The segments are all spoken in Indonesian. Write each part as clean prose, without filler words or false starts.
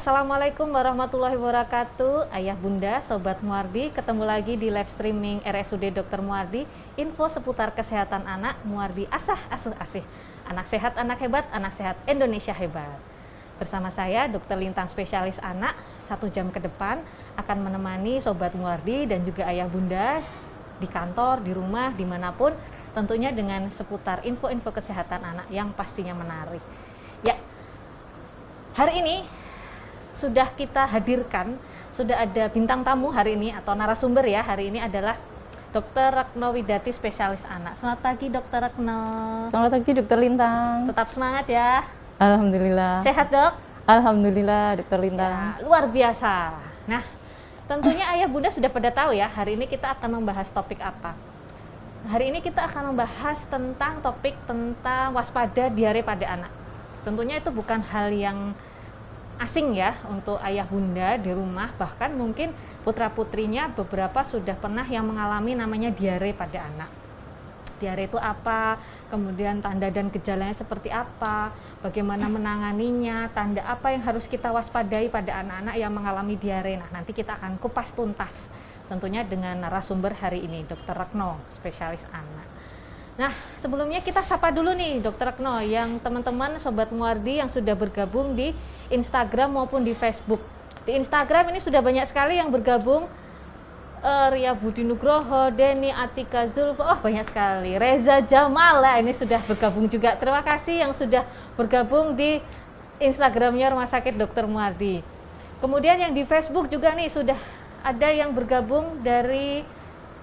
Assalamualaikum warahmatullahi wabarakatuh. Ayah bunda, sobat Muardi, ketemu lagi di live streaming RSUD Dr. Muardi. Info seputar kesehatan anak, Muardi asah asuh asih. Anak sehat, anak hebat, anak sehat Indonesia hebat. Bersama saya Dr. Lintang spesialis anak, 1 jam ke depan akan menemani sobat Muardi dan juga ayah bunda di kantor, di rumah, dimanapun, tentunya dengan seputar info-info kesehatan anak yang pastinya menarik. Ya, hari ini sudah kita hadirkan, sudah ada bintang tamu hari ini atau narasumber ya. Hari ini adalah Dr. Retno Widati, spesialis anak. Selamat pagi Dr. Retno. Selamat pagi Dr. Lintang. Tetap semangat ya. Alhamdulillah. Sehat dok? Alhamdulillah Dr. Lintang. Ya, luar biasa. Nah, tentunya ayah bunda sudah pada tahu ya, hari ini kita akan membahas topik apa. Hari ini kita akan membahas tentang topik tentang waspada diare pada anak. Tentunya itu bukan hal yang asing ya untuk ayah bunda di rumah, bahkan mungkin putra-putrinya beberapa sudah pernah yang mengalami namanya diare pada anak. Diare itu apa, kemudian tanda dan gejalanya seperti apa, bagaimana menanganinya, tanda apa yang harus kita waspadai pada anak-anak yang mengalami diare. Nah, nanti kita akan kupas tuntas tentunya dengan narasumber hari ini, Dr. Retno, spesialis anak. Nah, sebelumnya kita sapa dulu nih Dr. Retno, yang teman-teman Sobat Muardi yang sudah bergabung di Instagram maupun di Facebook. Di Instagram ini sudah banyak sekali yang bergabung, Ria Budi Nugroho, Denny, Atika Zulfa, oh banyak sekali. Reza Jamal, ini sudah bergabung juga. Terima kasih yang sudah bergabung di Instagramnya Rumah Sakit Dr. Muardi. Kemudian yang di Facebook juga nih sudah ada yang bergabung dari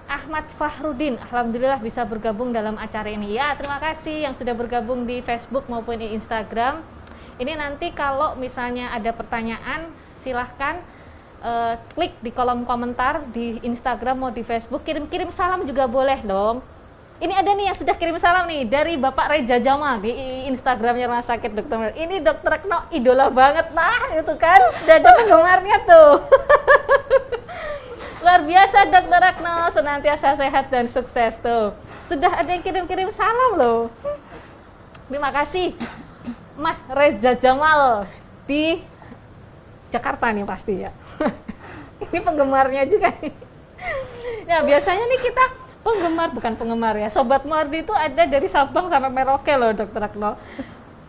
Ahmad Fahrudin, alhamdulillah bisa bergabung dalam acara ini. Ya, terima kasih yang sudah bergabung di Facebook maupun di Instagram. Ini nanti kalau misalnya ada pertanyaan, silahkan klik di kolom komentar di Instagram mau di Facebook. Kirim-kirim salam juga boleh dong. Ini ada nih yang sudah kirim salam nih dari Bapak Reza Jamal di Instagramnya Rumah Sakit Dr. Ini Dr. Retno idola banget, nah itu kan, udah ada penggemarnya tuh. Luar biasa Dr. Retno, senantiasa sehat dan sukses tuh. Sudah ada yang kirim-kirim salam loh. Terima kasih Mas Reza Jamal di Jakarta nih pasti ya. Ini penggemarnya juga nih. Ya biasanya nih kita penggemar, bukan penggemar ya, Sobat Muardi itu ada dari Sabang sampai Merauke loh Dr. Retno.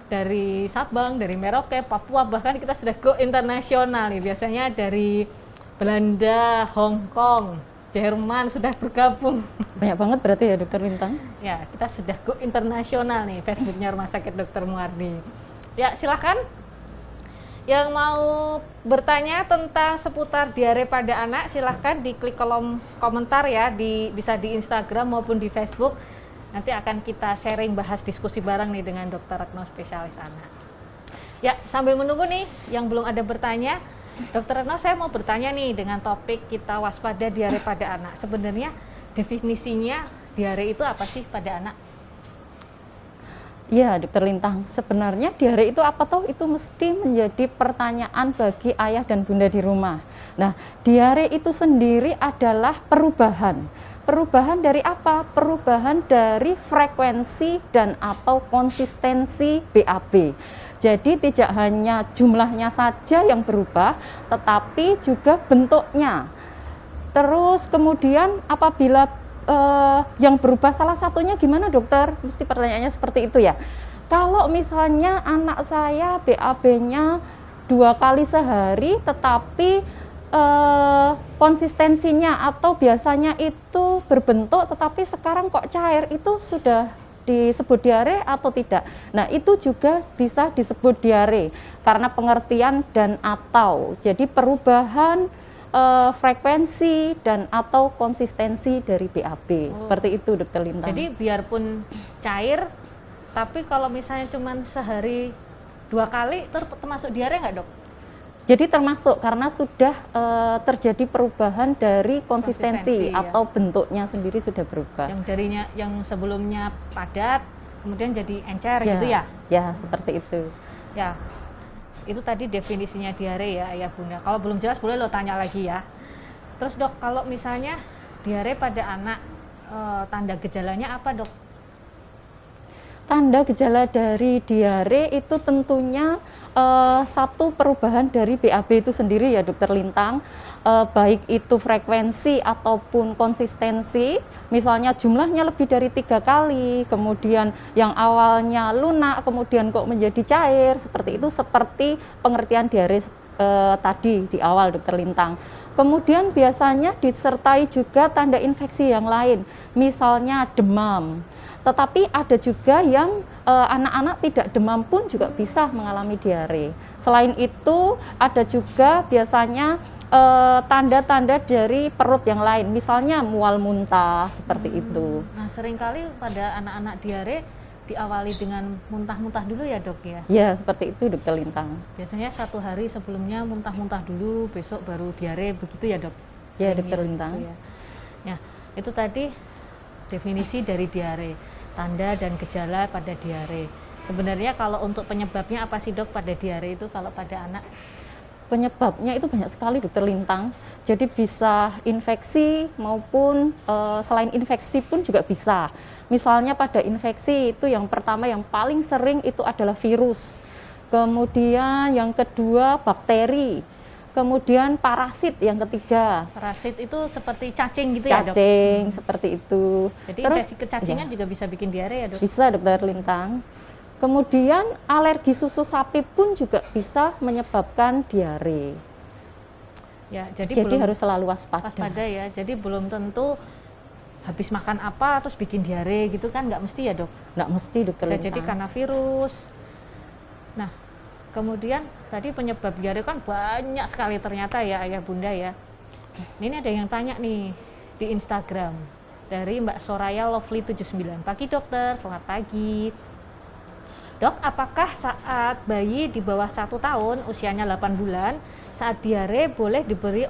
Dari Sabang, dari Merauke, Papua, bahkan kita sudah go internasional nih. Biasanya dari Belanda, Hong Kong, Jerman sudah bergabung. Banyak banget berarti ya Dr. Lintang. Ya, kita sudah go internasional nih Facebooknya Rumah Sakit Dr. Muardi. Ya, silakan. Yang mau bertanya tentang seputar diare pada anak, silahkan diklik kolom komentar ya, bisa di Instagram maupun di Facebook. Nanti akan kita sharing, bahas diskusi bareng nih dengan Dr. Retno, spesialis anak. Ya, sambil menunggu nih yang belum ada bertanya, Dr. Retno, saya mau bertanya nih dengan topik kita waspada diare pada anak. Sebenarnya definisinya diare itu apa sih pada anak? Ya Dr. Lintang, sebenarnya diare itu apa toh? Itu mesti menjadi pertanyaan bagi ayah dan bunda di rumah. Nah, diare itu sendiri adalah perubahan. Perubahan dari apa? Perubahan dari frekuensi dan atau konsistensi BAB. Jadi tidak hanya jumlahnya saja yang berubah, tetapi juga bentuknya. Terus kemudian apabila yang berubah salah satunya gimana dokter? Mesti pertanyaannya seperti itu ya. Kalau misalnya anak saya BAB-nya 2 kali sehari, tetapi konsistensinya atau biasanya itu berbentuk, tetapi sekarang kok cair, itu sudah disebut diare atau tidak? Nah, itu juga bisa disebut diare karena pengertian dan atau. Jadi perubahan frekuensi dan atau konsistensi dari BAB. Seperti itu Dr. Lintang. Jadi biarpun cair, tapi kalau misalnya cuma sehari 2 kali, termasuk diare nggak dok? Jadi termasuk karena sudah terjadi perubahan dari konsistensi atau ya, bentuknya sendiri sudah berubah. Yang darinya yang sebelumnya padat, kemudian jadi encer ya, gitu ya? Ya, seperti itu. Ya, itu tadi definisinya diare ya ayah bunda. Kalau belum jelas boleh lo tanya lagi ya. Terus dok, kalau misalnya diare pada anak, tanda gejalanya apa dok? Tanda gejala dari diare itu tentunya satu perubahan dari BAB itu sendiri ya Dokter Lintang, baik itu frekuensi ataupun konsistensi, misalnya jumlahnya lebih dari 3 kali, kemudian yang awalnya lunak kemudian kok menjadi cair, seperti itu, seperti pengertian diare tadi di awal Dokter Lintang. Kemudian biasanya disertai juga tanda infeksi yang lain, misalnya demam. Tetapi ada juga yang anak-anak tidak demam pun juga bisa mengalami diare. Selain itu ada juga biasanya tanda-tanda dari perut yang lain, misalnya mual muntah seperti itu. Nah, seringkali pada anak-anak diare diawali dengan muntah-muntah dulu ya dok ya? Ya, seperti itu Dokter Lintang. Biasanya 1 hari sebelumnya muntah-muntah dulu, besok baru diare, begitu ya dok? Ya, Sering Dokter gitu Lintang. ya. Nah, itu tadi definisi dari diare, tanda dan gejala pada diare. Sebenarnya kalau untuk penyebabnya apa sih dok pada diare itu kalau pada anak? Penyebabnya itu banyak sekali Dokter Lintang. Jadi bisa infeksi maupun selain infeksi pun juga bisa. Misalnya pada infeksi itu yang pertama yang paling sering itu adalah virus. Kemudian yang kedua bakteri. Kemudian parasit yang ketiga. Parasit itu seperti cacing gitu ya dok? Cacing seperti itu. Jadi Terus infeksi kecacingan juga bisa bikin diare ya dok? bisa Dokter Lintang. Kemudian alergi susu sapi pun juga bisa menyebabkan diare. Ya, jadi harus selalu waspada. waspada ya. Jadi belum tentu habis makan apa terus bikin diare gitu kan, nggak mesti ya dok? Nggak mesti Dokter Bisa Lintang. jadi karena virus. Nah, kemudian tadi penyebab diare kan banyak sekali ternyata ya ayah bunda ya. Ini ada yang tanya nih di Instagram dari Mbak Soraya Lovely 79. Pagi dokter, selamat pagi. Dok, apakah saat bayi di bawah 1 tahun, usianya 8 bulan, saat diare boleh diberi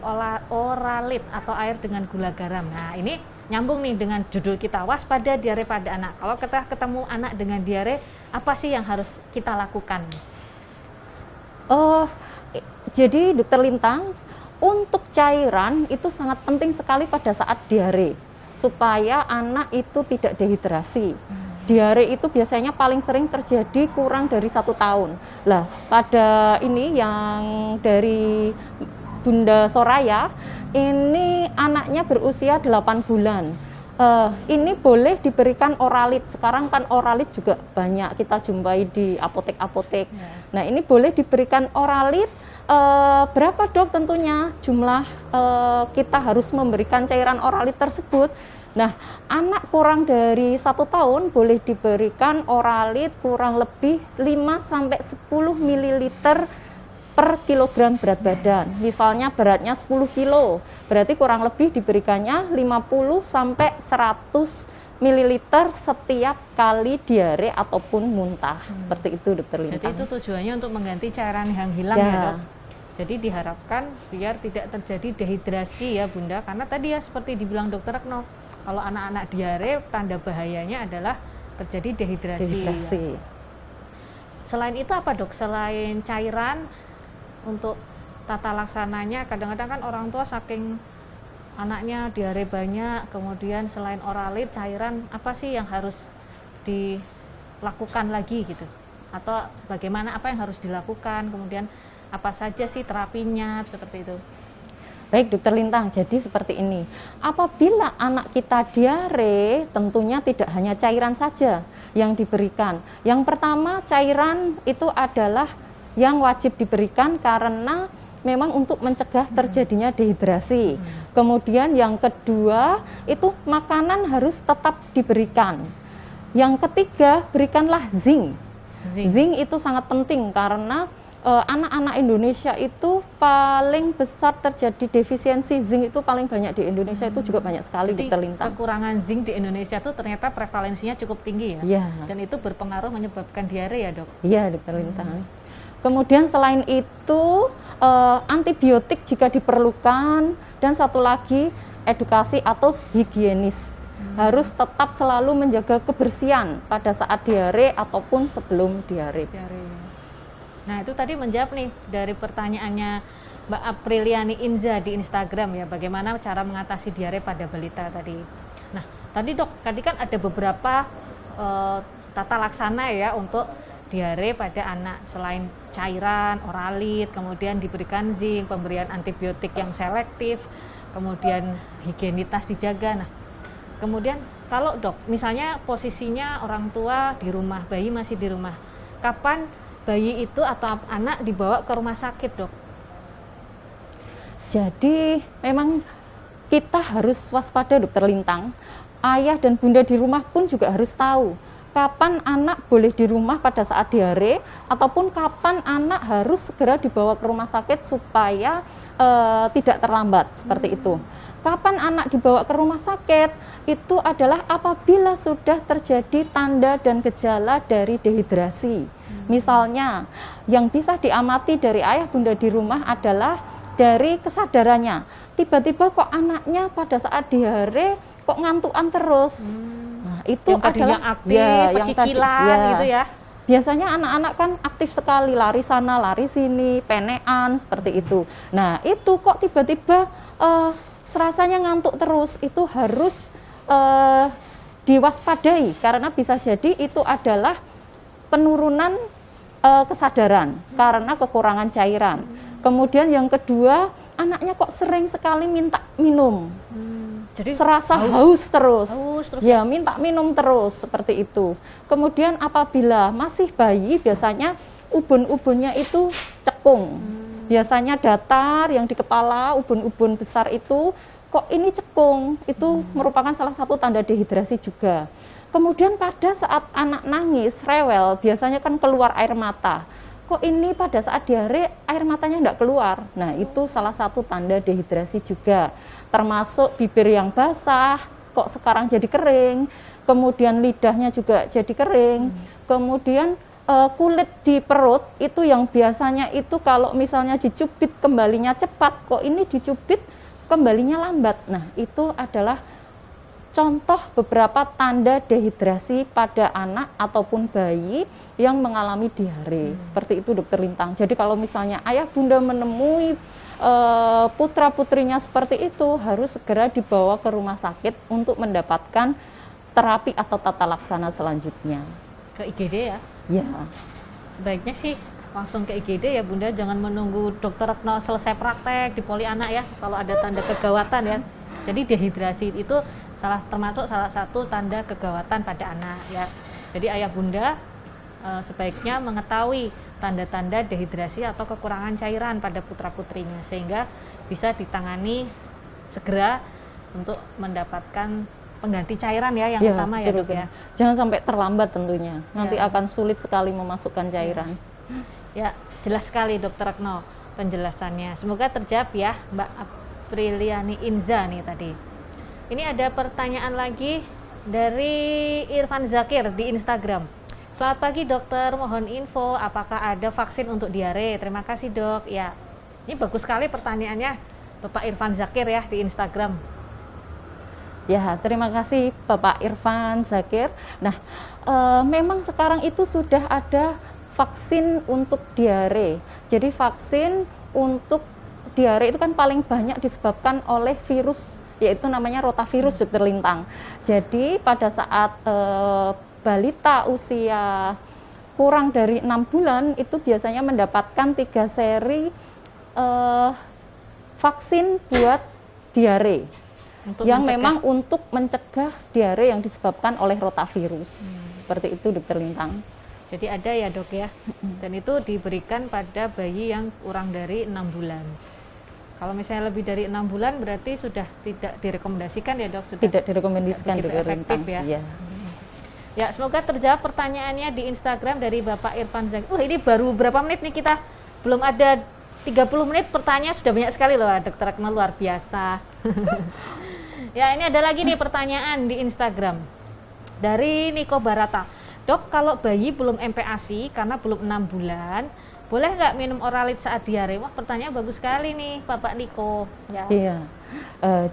oralit atau air dengan gula garam? Nah, ini nyambung nih dengan judul kita, waspada diare pada anak. Kalau kita ketemu anak dengan diare, apa sih yang harus kita lakukan? Jadi Dokter Lintang, untuk cairan itu sangat penting sekali pada saat diare, supaya anak itu tidak dehidrasi. Diare itu biasanya paling sering terjadi kurang dari 1 tahun. Lah, pada ini yang dari Bunda Soraya, ini anaknya berusia 8 bulan. Ini boleh diberikan oralit. Sekarang kan oralit juga banyak kita jumpai di apotek-apotek. Nah, ini boleh diberikan oralit. Berapa dok tentunya jumlah kita harus memberikan cairan oralit tersebut? Nah, anak kurang dari 1 tahun boleh diberikan oralit kurang lebih 5-10 ml per kilogram berat badan. Misalnya beratnya 10 kilo, berarti kurang lebih diberikannya 50-100 ml setiap kali diare ataupun muntah. Seperti itu Dokter Lintang. Jadi itu tujuannya untuk mengganti cairan yang hilang ya dok? Jadi diharapkan biar tidak terjadi dehidrasi ya bunda, karena tadi ya seperti dibilang dokter Retno, kalau anak-anak diare tanda bahayanya adalah terjadi dehidrasi. Ya. Selain itu apa dok? Selain cairan, untuk tata laksananya kadang-kadang kan orang tua saking anaknya diare banyak, kemudian selain oralit, cairan, apa sih yang harus dilakukan lagi gitu? Atau bagaimana, apa yang harus dilakukan, kemudian apa saja sih terapinya, seperti itu? Baik Dokter Lintang, jadi seperti ini. Apabila anak kita diare, tentunya tidak hanya cairan saja yang diberikan. Yang pertama, cairan itu adalah yang wajib diberikan karena memang untuk mencegah terjadinya dehidrasi. Kemudian yang kedua, itu makanan harus tetap diberikan. Yang ketiga, berikanlah zinc. Zinc itu sangat penting karena anak-anak Indonesia itu paling besar terjadi defisiensi zinc, itu paling banyak di Indonesia, itu juga banyak sekali Dokter Lintang. Kekurangan zinc di Indonesia itu ternyata prevalensinya cukup tinggi ya? Dan itu berpengaruh menyebabkan diare ya dok? Iya Dokter Lintang. Kemudian selain itu antibiotik jika diperlukan, dan satu lagi edukasi atau higienis. Harus tetap selalu menjaga kebersihan pada saat diare ataupun sebelum diare. Nah itu tadi menjawab nih dari pertanyaannya Mbak Apriliani Inza di Instagram ya, bagaimana cara mengatasi diare pada balita tadi. Nah tadi dok, tadi kan ada beberapa tata laksana ya untuk diare pada anak. Selain cairan, oralit, kemudian diberikan zinc, pemberian antibiotik yang selektif, kemudian higienitas dijaga. Nah, kemudian kalau dok, misalnya posisinya orang tua di rumah, bayi masih di rumah, kapan bayi itu atau anak dibawa ke rumah sakit dok? Jadi memang kita harus waspada dokter Lintang. Ayah dan bunda di rumah pun juga harus tahu kapan anak boleh di rumah pada saat diare, ataupun kapan anak harus segera dibawa ke rumah sakit supaya tidak terlambat, seperti itu. Kapan anak dibawa ke rumah sakit, itu adalah apabila sudah terjadi tanda dan gejala dari dehidrasi. Misalnya, yang bisa diamati dari ayah bunda di rumah adalah dari kesadarannya. Tiba-tiba kok anaknya pada saat diare kok ngantukan terus. Nah, itu yang adalah aktif, yang pecicilan tadi, gitu ya. Biasanya anak-anak kan aktif sekali, lari sana, lari sini, penean, seperti itu. Nah, itu kok tiba-tiba serasanya ngantuk terus, itu harus diwaspadai, karena bisa jadi itu adalah penurunan kesadaran karena kekurangan cairan. Kemudian yang kedua, anaknya kok sering sekali minta minum. Jadi Serasa haus terus. ya. Ya, minta minum terus, seperti itu. Kemudian apabila masih bayi, biasanya ubun-ubunnya itu cekung. Biasanya datar yang di kepala, ubun-ubun besar itu, kok ini cekung. Itu merupakan salah satu tanda dehidrasi juga. Kemudian pada saat anak nangis, rewel, biasanya kan keluar air mata. Kok ini pada saat diare air matanya enggak keluar. Nah, itu salah satu tanda dehidrasi juga. Termasuk bibir yang basah, kok sekarang jadi kering. Kemudian lidahnya juga jadi kering. Kemudian kulit di perut itu yang biasanya itu kalau misalnya dicubit kembalinya cepat, kok ini dicubit kembalinya lambat. Nah, itu adalah contoh beberapa tanda dehidrasi pada anak ataupun bayi yang mengalami diare. Seperti itu dokter Lintang. Jadi kalau misalnya ayah bunda menemui putra-putrinya seperti itu, harus segera dibawa ke rumah sakit untuk mendapatkan terapi atau tata laksana selanjutnya. Ke IGD ya? Ya. Sebaiknya sih langsung ke IGD ya bunda, jangan menunggu dokter Retno selesai praktek di poli anak ya, kalau ada tanda kegawatan ya. Jadi dehidrasi itu termasuk salah satu tanda kegawatan pada anak ya. Jadi ayah bunda sebaiknya mengetahui tanda-tanda dehidrasi atau kekurangan cairan pada putra-putrinya, sehingga bisa ditangani segera untuk mendapatkan pengganti cairan ya, yang utama ya dok ya. Jangan sampai terlambat tentunya, nanti Ya. akan sulit sekali memasukkan cairan. Ya, jelas sekali dokter Retno penjelasannya. Semoga terjawab ya Mbak Apriliani Inza nih tadi. Ini ada pertanyaan lagi dari Irfan Zakir di Instagram. Selamat pagi dokter, mohon info apakah ada vaksin untuk diare? Terima kasih dok. Ya, ini bagus sekali pertanyaannya Bapak Irfan Zakir ya di Instagram. Ya, terima kasih Bapak Irfan Zakir. Nah, memang sekarang itu sudah ada vaksin untuk diare. Jadi vaksin untuk diare itu kan paling banyak disebabkan oleh virus, yaitu namanya rotavirus dokter Lintang. Jadi pada saat balita usia kurang dari 6 bulan itu biasanya mendapatkan 3 seri vaksin buat diare yang memang untuk mencegah diare yang disebabkan oleh rotavirus. Seperti itu dokter Lintang. Jadi ada ya dok ya, dan itu diberikan pada bayi yang kurang dari 6 bulan. Kalau misalnya lebih dari 6 bulan berarti sudah tidak direkomendasikan ya dok? Sudah tidak direkomendasikan dokter Lintang ya. Ya, semoga terjawab pertanyaannya di Instagram dari Bapak Irfan Zakir. Ini baru berapa menit nih kita? Belum ada 30 menit pertanyaan sudah banyak sekali loh, dokter Retno luar biasa. Ya, ini ada lagi nih pertanyaan di Instagram dari Niko Barata. Dok, kalau bayi belum MPASI karena belum 6 bulan, boleh nggak minum oralit saat diare? Wah, pertanyaan bagus sekali nih Bapak Niko. Ya. Iya,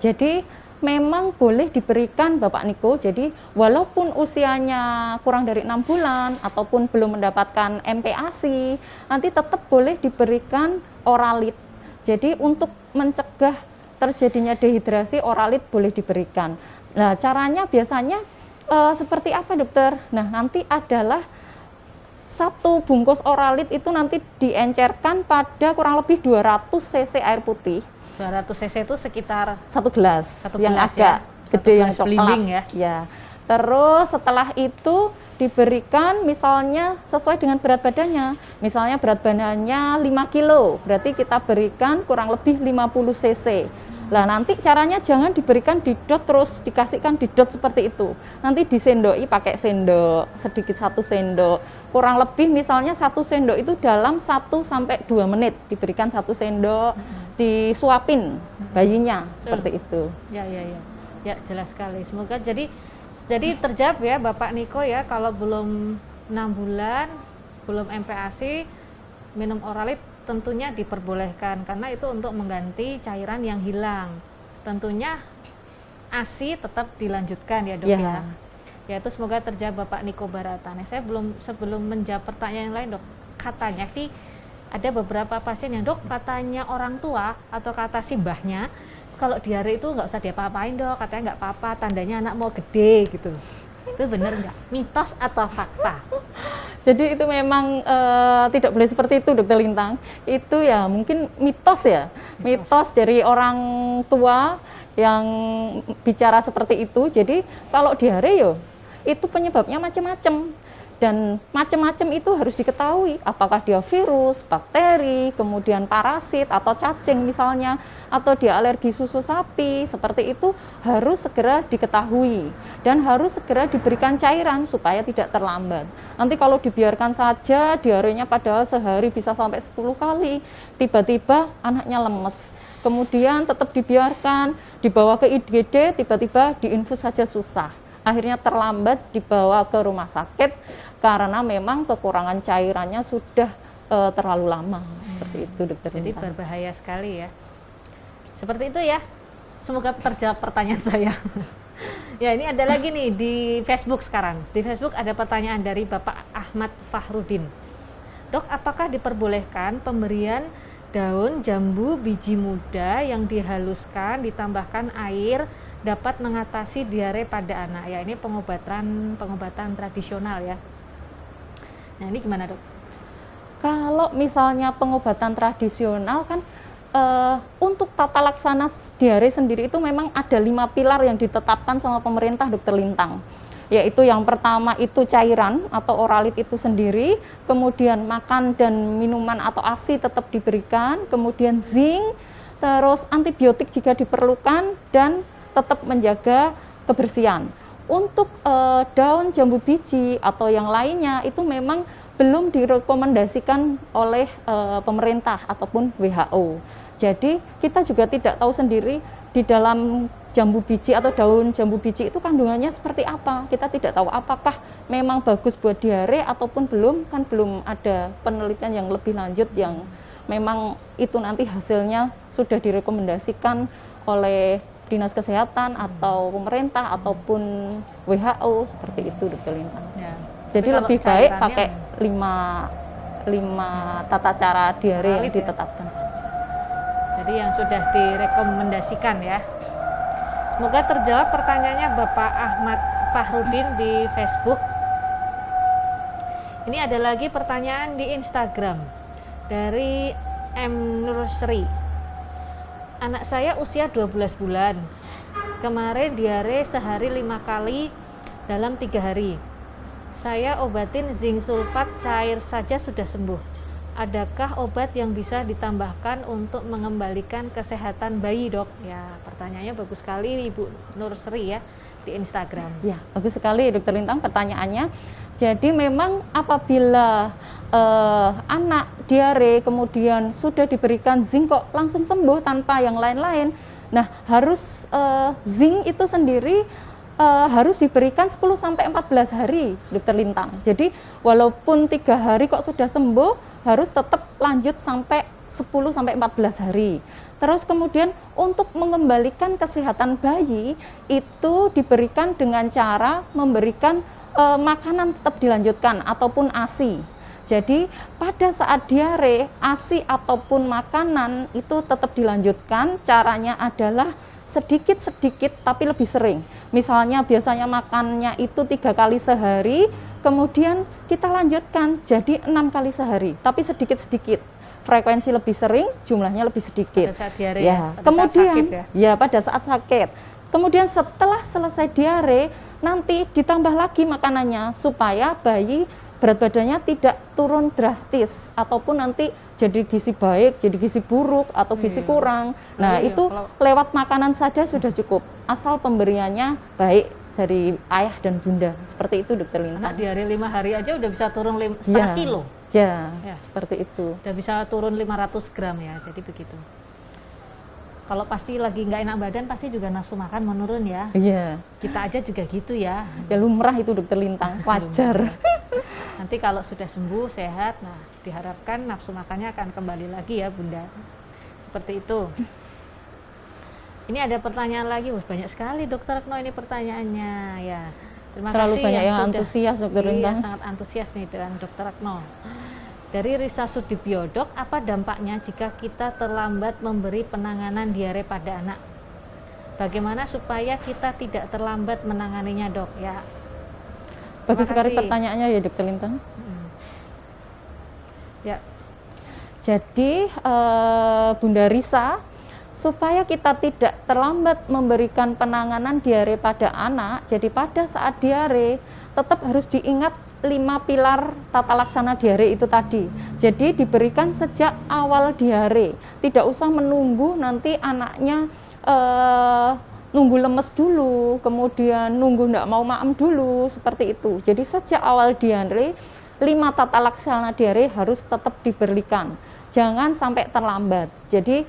jadi memang boleh diberikan Bapak Niko. Jadi walaupun usianya kurang dari 6 bulan ataupun belum mendapatkan MPASI, nanti tetap boleh diberikan oralit. Jadi untuk mencegah terjadinya dehidrasi, oralit boleh diberikan. Nah, caranya biasanya Seperti apa dokter? Nah, nanti adalah satu bungkus Oralit itu nanti diencerkan pada kurang lebih 200 cc air putih. 200 cc itu sekitar Satu gelas, yang gelas agak gede, yang coklat. belimbing ya. Ya. Terus setelah itu diberikan misalnya sesuai dengan berat badannya. Misalnya berat badannya 5 kilo, berarti kita berikan kurang lebih 50 cc. Lah nanti caranya jangan diberikan didot terus dikasihkan didot seperti itu. Nanti disendoi pakai sendok, sedikit 1 sendok. Kurang lebih misalnya 1 sendok itu dalam 1 sampai 2 menit diberikan 1 sendok, disuapin bayinya seperti itu. Ya. Ya, jelas sekali. Semoga jadi terjawab ya Bapak Niko ya, kalau belum 6 bulan, belum MPASI, minum Oralit tentunya diperbolehkan karena itu untuk mengganti cairan yang hilang. Tentunya ASI tetap dilanjutkan ya dok ya. Ya itu semoga terjawab Bapak Niko Barata. Nah, saya sebelum menjawab pertanyaan yang lain dok, katanya ada beberapa pasien yang dok katanya orang tua atau kata si mbahnya kalau diare itu nggak usah diapa-apain dok, katanya nggak apa-apa, tandanya anak mau gede gitu. Itu benar nggak? Mitos atau fakta? Jadi itu memang tidak boleh seperti itu Dokter Lintang. Itu ya mungkin mitos ya, mitos dari orang tua yang bicara seperti itu. Jadi kalau diare yo itu penyebabnya macam-macam. Dan macam-macam itu harus diketahui, apakah dia virus, bakteri, kemudian parasit atau cacing misalnya, atau dia alergi susu sapi, seperti itu harus segera diketahui dan harus segera diberikan cairan supaya tidak terlambat. Nanti kalau dibiarkan saja, diarenya padahal sehari bisa sampai 10 kali, tiba-tiba anaknya lemes. Kemudian tetap dibiarkan, dibawa ke IGD, tiba-tiba diinfus saja susah. Akhirnya terlambat dibawa ke rumah sakit karena memang kekurangan cairannya sudah terlalu lama. Seperti itu dokter. Jadi berbahaya sekali ya. Seperti itu ya. Semoga terjawab pertanyaan saya. Ya ini ada lagi nih di Facebook sekarang. Di Facebook ada pertanyaan dari Bapak Ahmad Fahrudin. Dok, apakah diperbolehkan pemberian daun jambu biji muda yang dihaluskan ditambahkan air dapat mengatasi diare pada anak? Ya ini pengobatan tradisional ya. Nah ini gimana dok? Kalau misalnya pengobatan tradisional kan untuk tata laksana diare sendiri itu memang ada 5 pilar yang ditetapkan sama pemerintah Dokter Lintang. Yaitu yang pertama itu cairan atau Oralit itu sendiri, kemudian makan dan minuman atau ASI tetap diberikan, kemudian zinc, terus antibiotik jika diperlukan dan tetap menjaga kebersihan. Untuk daun jambu biji atau yang lainnya itu memang belum direkomendasikan oleh pemerintah ataupun WHO. Jadi kita juga tidak tahu sendiri di dalam jambu biji atau daun jambu biji itu kandungannya seperti apa. Kita tidak tahu apakah memang bagus buat diare ataupun belum, kan belum ada penelitian yang lebih lanjut yang memang itu nanti hasilnya sudah direkomendasikan oleh Dinas Kesehatan atau pemerintah ataupun WHO seperti itu Dokter Lintang. Ya. Jadi lebih baik pakai 5 tata cara diare yang ditetapkan saja. Jadi yang sudah direkomendasikan ya. Semoga terjawab pertanyaannya Bapak Ahmad Fahrudin di Facebook. Ini ada lagi pertanyaan di Instagram dari M. Nursri. Anak saya usia 12 bulan. Kemarin diare sehari 5 kali dalam 3 hari. Saya obatin zinc sulfat cair saja sudah sembuh. Adakah obat yang bisa ditambahkan untuk mengembalikan kesehatan bayi dok? Ya pertanyaannya bagus sekali Ibu Nursri ya di Instagram. Ya bagus sekali Dokter Lintang pertanyaannya. Jadi memang apabila anak diare kemudian sudah diberikan zinc kok langsung sembuh tanpa yang lain-lain. Nah harus zinc itu sendiri harus diberikan 10-14 hari Dokter Lintang. Jadi walaupun 3 hari kok sudah sembuh harus tetap lanjut sampai 10-14 hari. Terus kemudian untuk mengembalikan kesehatan bayi itu diberikan dengan cara memberikan makanan tetap dilanjutkan ataupun ASI. Jadi pada saat diare, ASI ataupun makanan itu tetap dilanjutkan. Caranya adalah sedikit-sedikit tapi lebih sering. Misalnya biasanya makannya itu 3 kali sehari, kemudian kita lanjutkan jadi 6 kali sehari, tapi sedikit-sedikit. Frekuensi lebih sering, jumlahnya lebih sedikit. Pada saat diare Ya, pada kemudian saat sakit ya. ya pada saat sakit. Kemudian setelah selesai diare, nanti ditambah lagi makanannya supaya bayi berat badannya tidak turun drastis ataupun nanti jadi gizi baik, jadi gizi buruk atau gizi Iya. kurang. Nah, Iya, itu kalau- lewat makanan saja sudah cukup. Asal pemberiannya baik dari ayah dan bunda. Seperti itu Dokter Anak Lintang. diare 5 hari aja udah bisa turun setengah Ya, kilo. ya, Ya. seperti itu. Udah bisa turun 500 gram ya, jadi begitu. Kalau pasti lagi nggak enak badan, pasti juga nafsu makan menurun ya. Iya, Kita aja juga gitu ya. ya lumrah itu Dokter Lintang, wajar. Nanti kalau sudah sembuh, sehat, nah diharapkan nafsu makannya akan kembali lagi ya Bunda. Seperti itu. Ini ada pertanyaan lagi, wah, banyak sekali Dokter Retno ini pertanyaannya ya. Terima Terlalu kasih banyak yang sudah- antusias Dokter Iya, Lintang. sangat antusias nih dengan Dokter Retno. Dari Risa Sudibyo, Dok, apa dampaknya jika kita terlambat memberi penanganan diare pada anak? Bagaimana supaya kita tidak terlambat menanganinya, Dok? Ya. Bagus Terima sekali kasih. pertanyaannya ya Dokter Lintang. Ya, Jadi Bunda Risa, supaya kita tidak terlambat memberikan penanganan diare pada anak, jadi pada saat diare tetap harus diingat 5 pilar tata laksana diare itu tadi. Jadi diberikan sejak awal diare, tidak usah menunggu nanti anaknya nunggu lemes dulu, kemudian nunggu nggak mau maem dulu, seperti itu. Jadi sejak awal diare, 5 tata laksana diare harus tetap diberikan. Jangan sampai terlambat. Jadi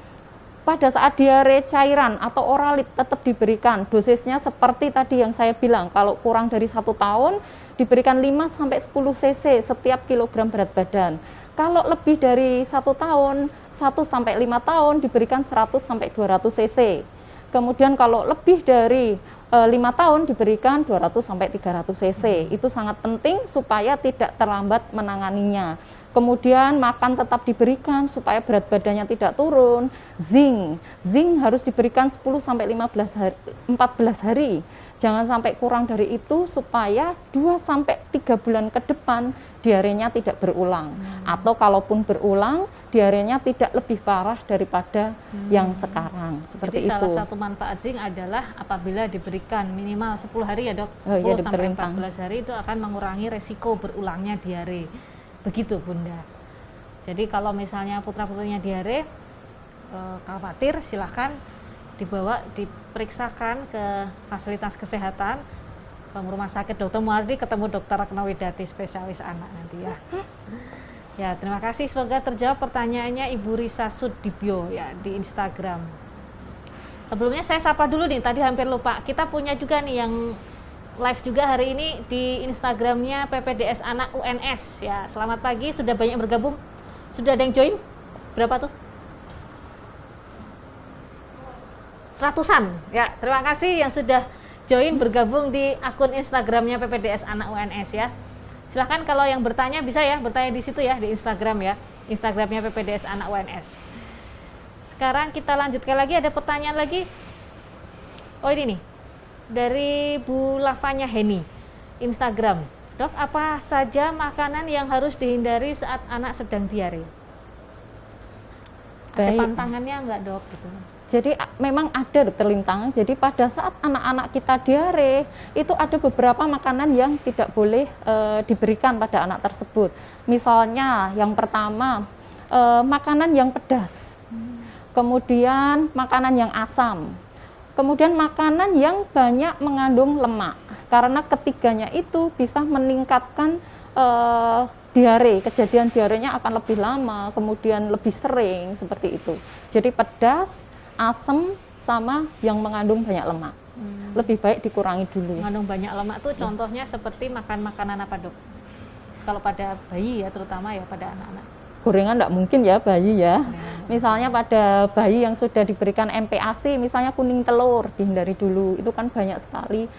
pada saat diare cairan atau oralit tetap diberikan. Dosisnya seperti tadi yang saya bilang, kalau kurang dari 1 tahun diberikan 5 sampai 10 cc setiap kilogram berat badan. Kalau lebih dari 1 tahun, 1 sampai 5 tahun diberikan 100 sampai 200 cc. Kemudian kalau lebih dari 5 tahun diberikan 200 sampai 300 cc. Itu sangat penting supaya tidak terlambat menanganinya. Kemudian makan tetap diberikan supaya berat badannya tidak turun. Zinc harus diberikan 10 sampai 14 hari. Jangan sampai kurang dari itu supaya 2 sampai 3 bulan ke depan diarenya tidak berulang. Atau kalaupun berulang, diarenya tidak lebih parah daripada yang sekarang. Seperti jadi itu. salah satu manfaat zinc adalah apabila diberikan minimal 10 hari ya, Dok. 10 Oh iya, Dokter sampai Lintang. 14 hari itu akan mengurangi resiko berulangnya diare. Begitu Bunda. Jadi kalau misalnya putra-putrinya diare, khawatir silahkan dibawa diperiksakan ke fasilitas kesehatan, ke rumah sakit Dr. Muardi, ketemu Dr. Retno Widati, spesialis anak nanti ya. Ya, terima kasih. Semoga terjawab pertanyaannya Ibu Risa Sudibyo ya di Instagram. Sebelumnya saya sapa dulu nih, tadi hampir lupa. Kita punya juga nih yang live juga hari ini di Instagramnya PPDS Anak UNS ya. Selamat pagi, sudah banyak bergabung. Sudah ada yang join? Berapa tuh? Seratusan ya. Terima kasih yang sudah join bergabung di akun Instagramnya PPDS Anak UNS ya. Silahkan kalau yang bertanya bisa ya, bertanya di situ ya, di Instagram ya. Instagramnya PPDS Anak UNS. Sekarang kita lanjutkan lagi, ada pertanyaan lagi. Oh ini nih, dari Bu Lavanya Heni, Instagram. Dok, apa saja makanan yang harus dihindari saat anak sedang diare? Ada Baik. pantangannya enggak, Dok? Gitu. Jadi memang ada Dokter Lintang. Jadi pada saat anak-anak kita diare, itu ada beberapa makanan yang tidak boleh diberikan pada anak tersebut. Misalnya yang pertama, makanan yang pedas. Kemudian makanan yang asam. Kemudian makanan yang banyak mengandung lemak. Karena ketiganya itu bisa meningkatkan diare, kejadian diarenya akan lebih lama, kemudian lebih sering, seperti itu. Jadi pedas, asam, sama yang mengandung banyak lemak. Lebih baik dikurangi dulu. Mengandung banyak lemak tuh contohnya seperti makan makanan apa, Dok? Kalau pada bayi ya, terutama ya pada anak-anak. gorengan enggak mungkin ya bayi ya. Ya. Misalnya pada bayi yang sudah diberikan MPASI, misalnya kuning telur, dihindari dulu. Itu kan banyak sekali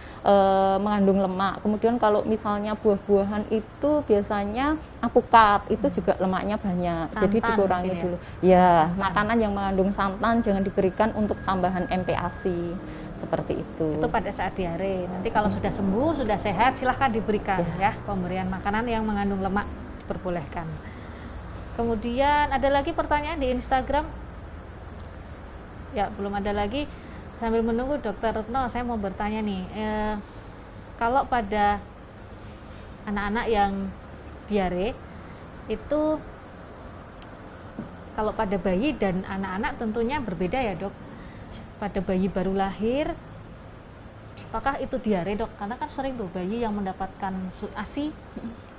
mengandung lemak. Kemudian kalau misalnya buah-buahan itu biasanya apukat, itu juga lemaknya banyak. Jadi Santan dikurangi mungkin ya? dulu. Ya, Santan. makanan yang mengandung santan jangan diberikan untuk tambahan MPASI. Seperti itu. Itu pada saat diare. Nanti kalau sudah sembuh, sudah sehat, silahkan diberikan ya pemberian makanan yang mengandung lemak diperbolehkan. Kemudian ada lagi pertanyaan di Instagram. Ya, belum ada lagi. Sambil menunggu Dokter Retno, saya mau bertanya nih. Kalau pada anak-anak yang diare itu, kalau pada bayi dan anak-anak tentunya berbeda ya dok. Pada bayi baru lahir, apakah itu diare dok? Karena kan sering tuh bayi yang mendapatkan ASI,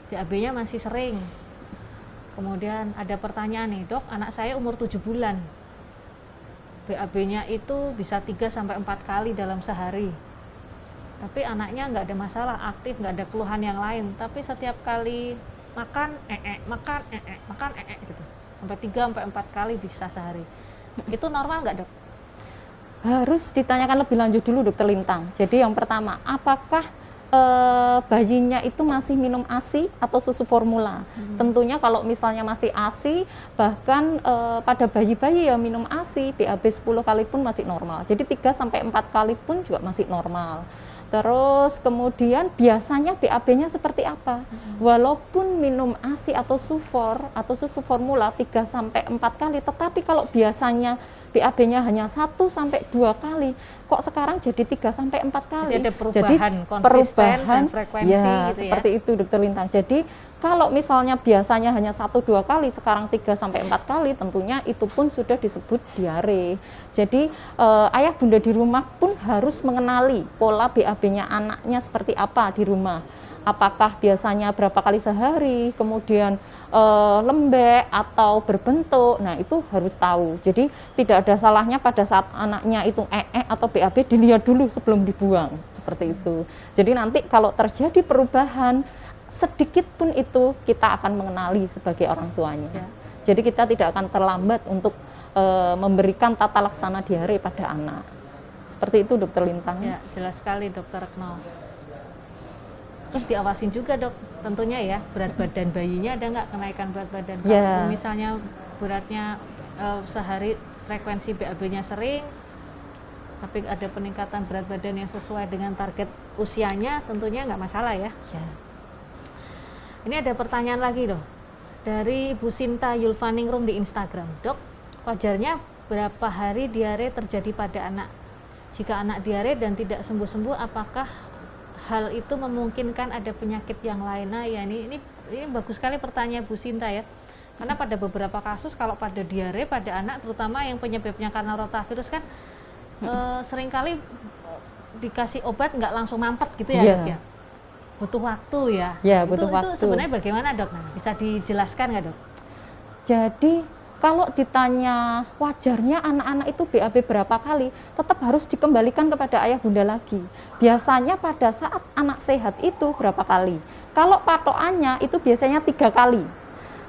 BAB-nya masih sering. Kemudian ada pertanyaan nih, dok, anak saya umur 7 bulan. BAB-nya itu bisa 3-4 kali dalam sehari. Tapi anaknya nggak ada masalah, aktif, nggak ada keluhan yang lain. Tapi setiap kali makan, makan, gitu. Sampai 3-4 kali bisa sehari. Itu normal nggak dok? Harus ditanyakan lebih lanjut dulu Dokter Lintang. Jadi yang pertama, apakah bayinya itu masih minum ASI atau susu formula? Tentunya kalau misalnya masih ASI, bahkan pada bayi-bayi yang minum ASI, BAB 10 kali pun masih normal. Jadi 3-4 kali pun juga masih normal. Terus kemudian biasanya BAB-nya seperti apa? Walaupun minum ASI atau sufor atau susu formula 3-4 kali, tetapi kalau biasanya BAB-nya hanya 1-2 kali, kok sekarang jadi 3-4 kali. Jadi ada perubahan konsisten dan frekuensi ya, gitu ya. Seperti itu Dokter Lintang. Jadi kalau misalnya biasanya hanya 1-2 kali, sekarang 3-4 kali, tentunya itu pun sudah disebut diare. Jadi ayah bunda di rumah pun harus mengenali pola BAB-nya anaknya seperti apa di rumah. Apakah biasanya berapa kali sehari, kemudian lembek atau berbentuk, nah itu harus tahu. Jadi tidak ada salahnya pada saat anaknya itu atau BAB dilihat dulu sebelum dibuang, seperti itu. Jadi nanti kalau terjadi perubahan sedikit pun itu kita akan mengenali sebagai orang tuanya. Ya. Jadi kita tidak akan terlambat untuk memberikan tata laksana diare pada anak. Seperti itu Dokter Lintang. Ya, jelas sekali Dokter Retno. Terus diawasin juga dok, tentunya ya, berat badan bayinya ada nggak kenaikan berat badan? Kalau misalnya beratnya sehari frekuensi BAB-nya sering, tapi ada peningkatan berat badan yang sesuai dengan target usianya, tentunya nggak masalah ya. Ini ada pertanyaan lagi dok, dari Ibu Sinta Yulvaningrum di Instagram. Dok, wajarnya berapa hari diare terjadi pada anak? Jika anak diare dan tidak sembuh-sembuh, apakah hal itu memungkinkan ada penyakit yang lain? Nah ya ini bagus sekali pertanyaan Bu Sinta ya, karena pada beberapa kasus kalau pada diare pada anak, terutama yang penyebabnya karena rotavirus kan seringkali dikasih obat nggak langsung mampet gitu ya dok ya, butuh waktu ya. Butuh waktu. Itu sebenarnya bagaimana dok? Nah, bisa dijelaskan nggak dok? Jadi kalau ditanya wajarnya anak-anak itu BAB berapa kali, tetap harus dikembalikan kepada ayah bunda lagi. Biasanya pada saat anak sehat itu berapa kali? Kalau patokannya itu biasanya 3 kali.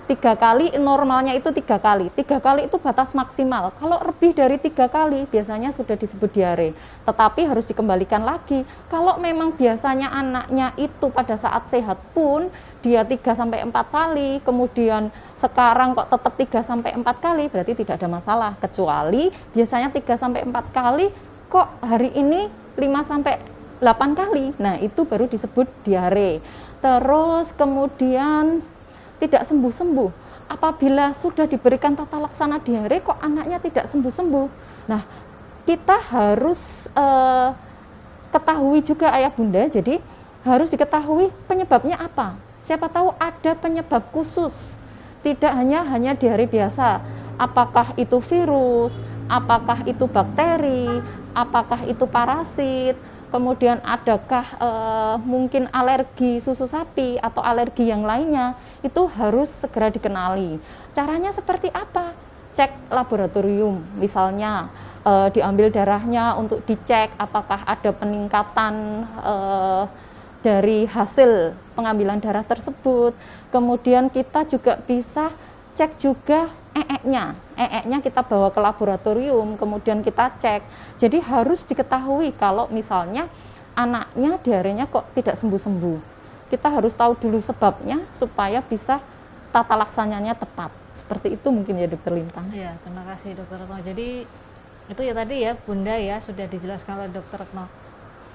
3 kali, normalnya itu 3 kali. 3 kali itu batas maksimal. Kalau lebih dari 3 kali biasanya sudah disebut diare. Tetapi harus dikembalikan lagi. Kalau memang biasanya anaknya itu pada saat sehat pun dia 3-4 kali, kemudian sekarang kok tetap 3-4 kali, berarti tidak ada masalah. Kecuali biasanya 3-4 kali, kok hari ini 5-8 kali. Nah, itu baru disebut diare. Terus kemudian tidak sembuh-sembuh. Apabila sudah diberikan tata laksana diare, kok anaknya tidak sembuh-sembuh. Nah, kita harus ketahui juga ayah bunda, jadi harus diketahui penyebabnya apa. Siapa tahu ada penyebab khusus, tidak hanya diare biasa. Apakah itu virus, apakah itu bakteri, apakah itu parasit, kemudian adakah mungkin alergi susu sapi atau alergi yang lainnya, itu harus segera dikenali. Caranya seperti apa? Cek laboratorium, misalnya diambil darahnya untuk dicek apakah ada peningkatan dari hasil pengambilan darah tersebut. Kemudian kita juga bisa cek juga EE-nya kita bawa ke laboratorium, kemudian kita cek. Jadi harus diketahui kalau misalnya anaknya diarenya kok tidak sembuh-sembuh. Kita harus tahu dulu sebabnya supaya bisa tata laksananya tepat. Seperti itu mungkin ya Dokter Lintang. Iya, terima kasih Dokter Retno. Jadi itu ya tadi ya Bunda ya sudah dijelaskan oleh Dokter Retno.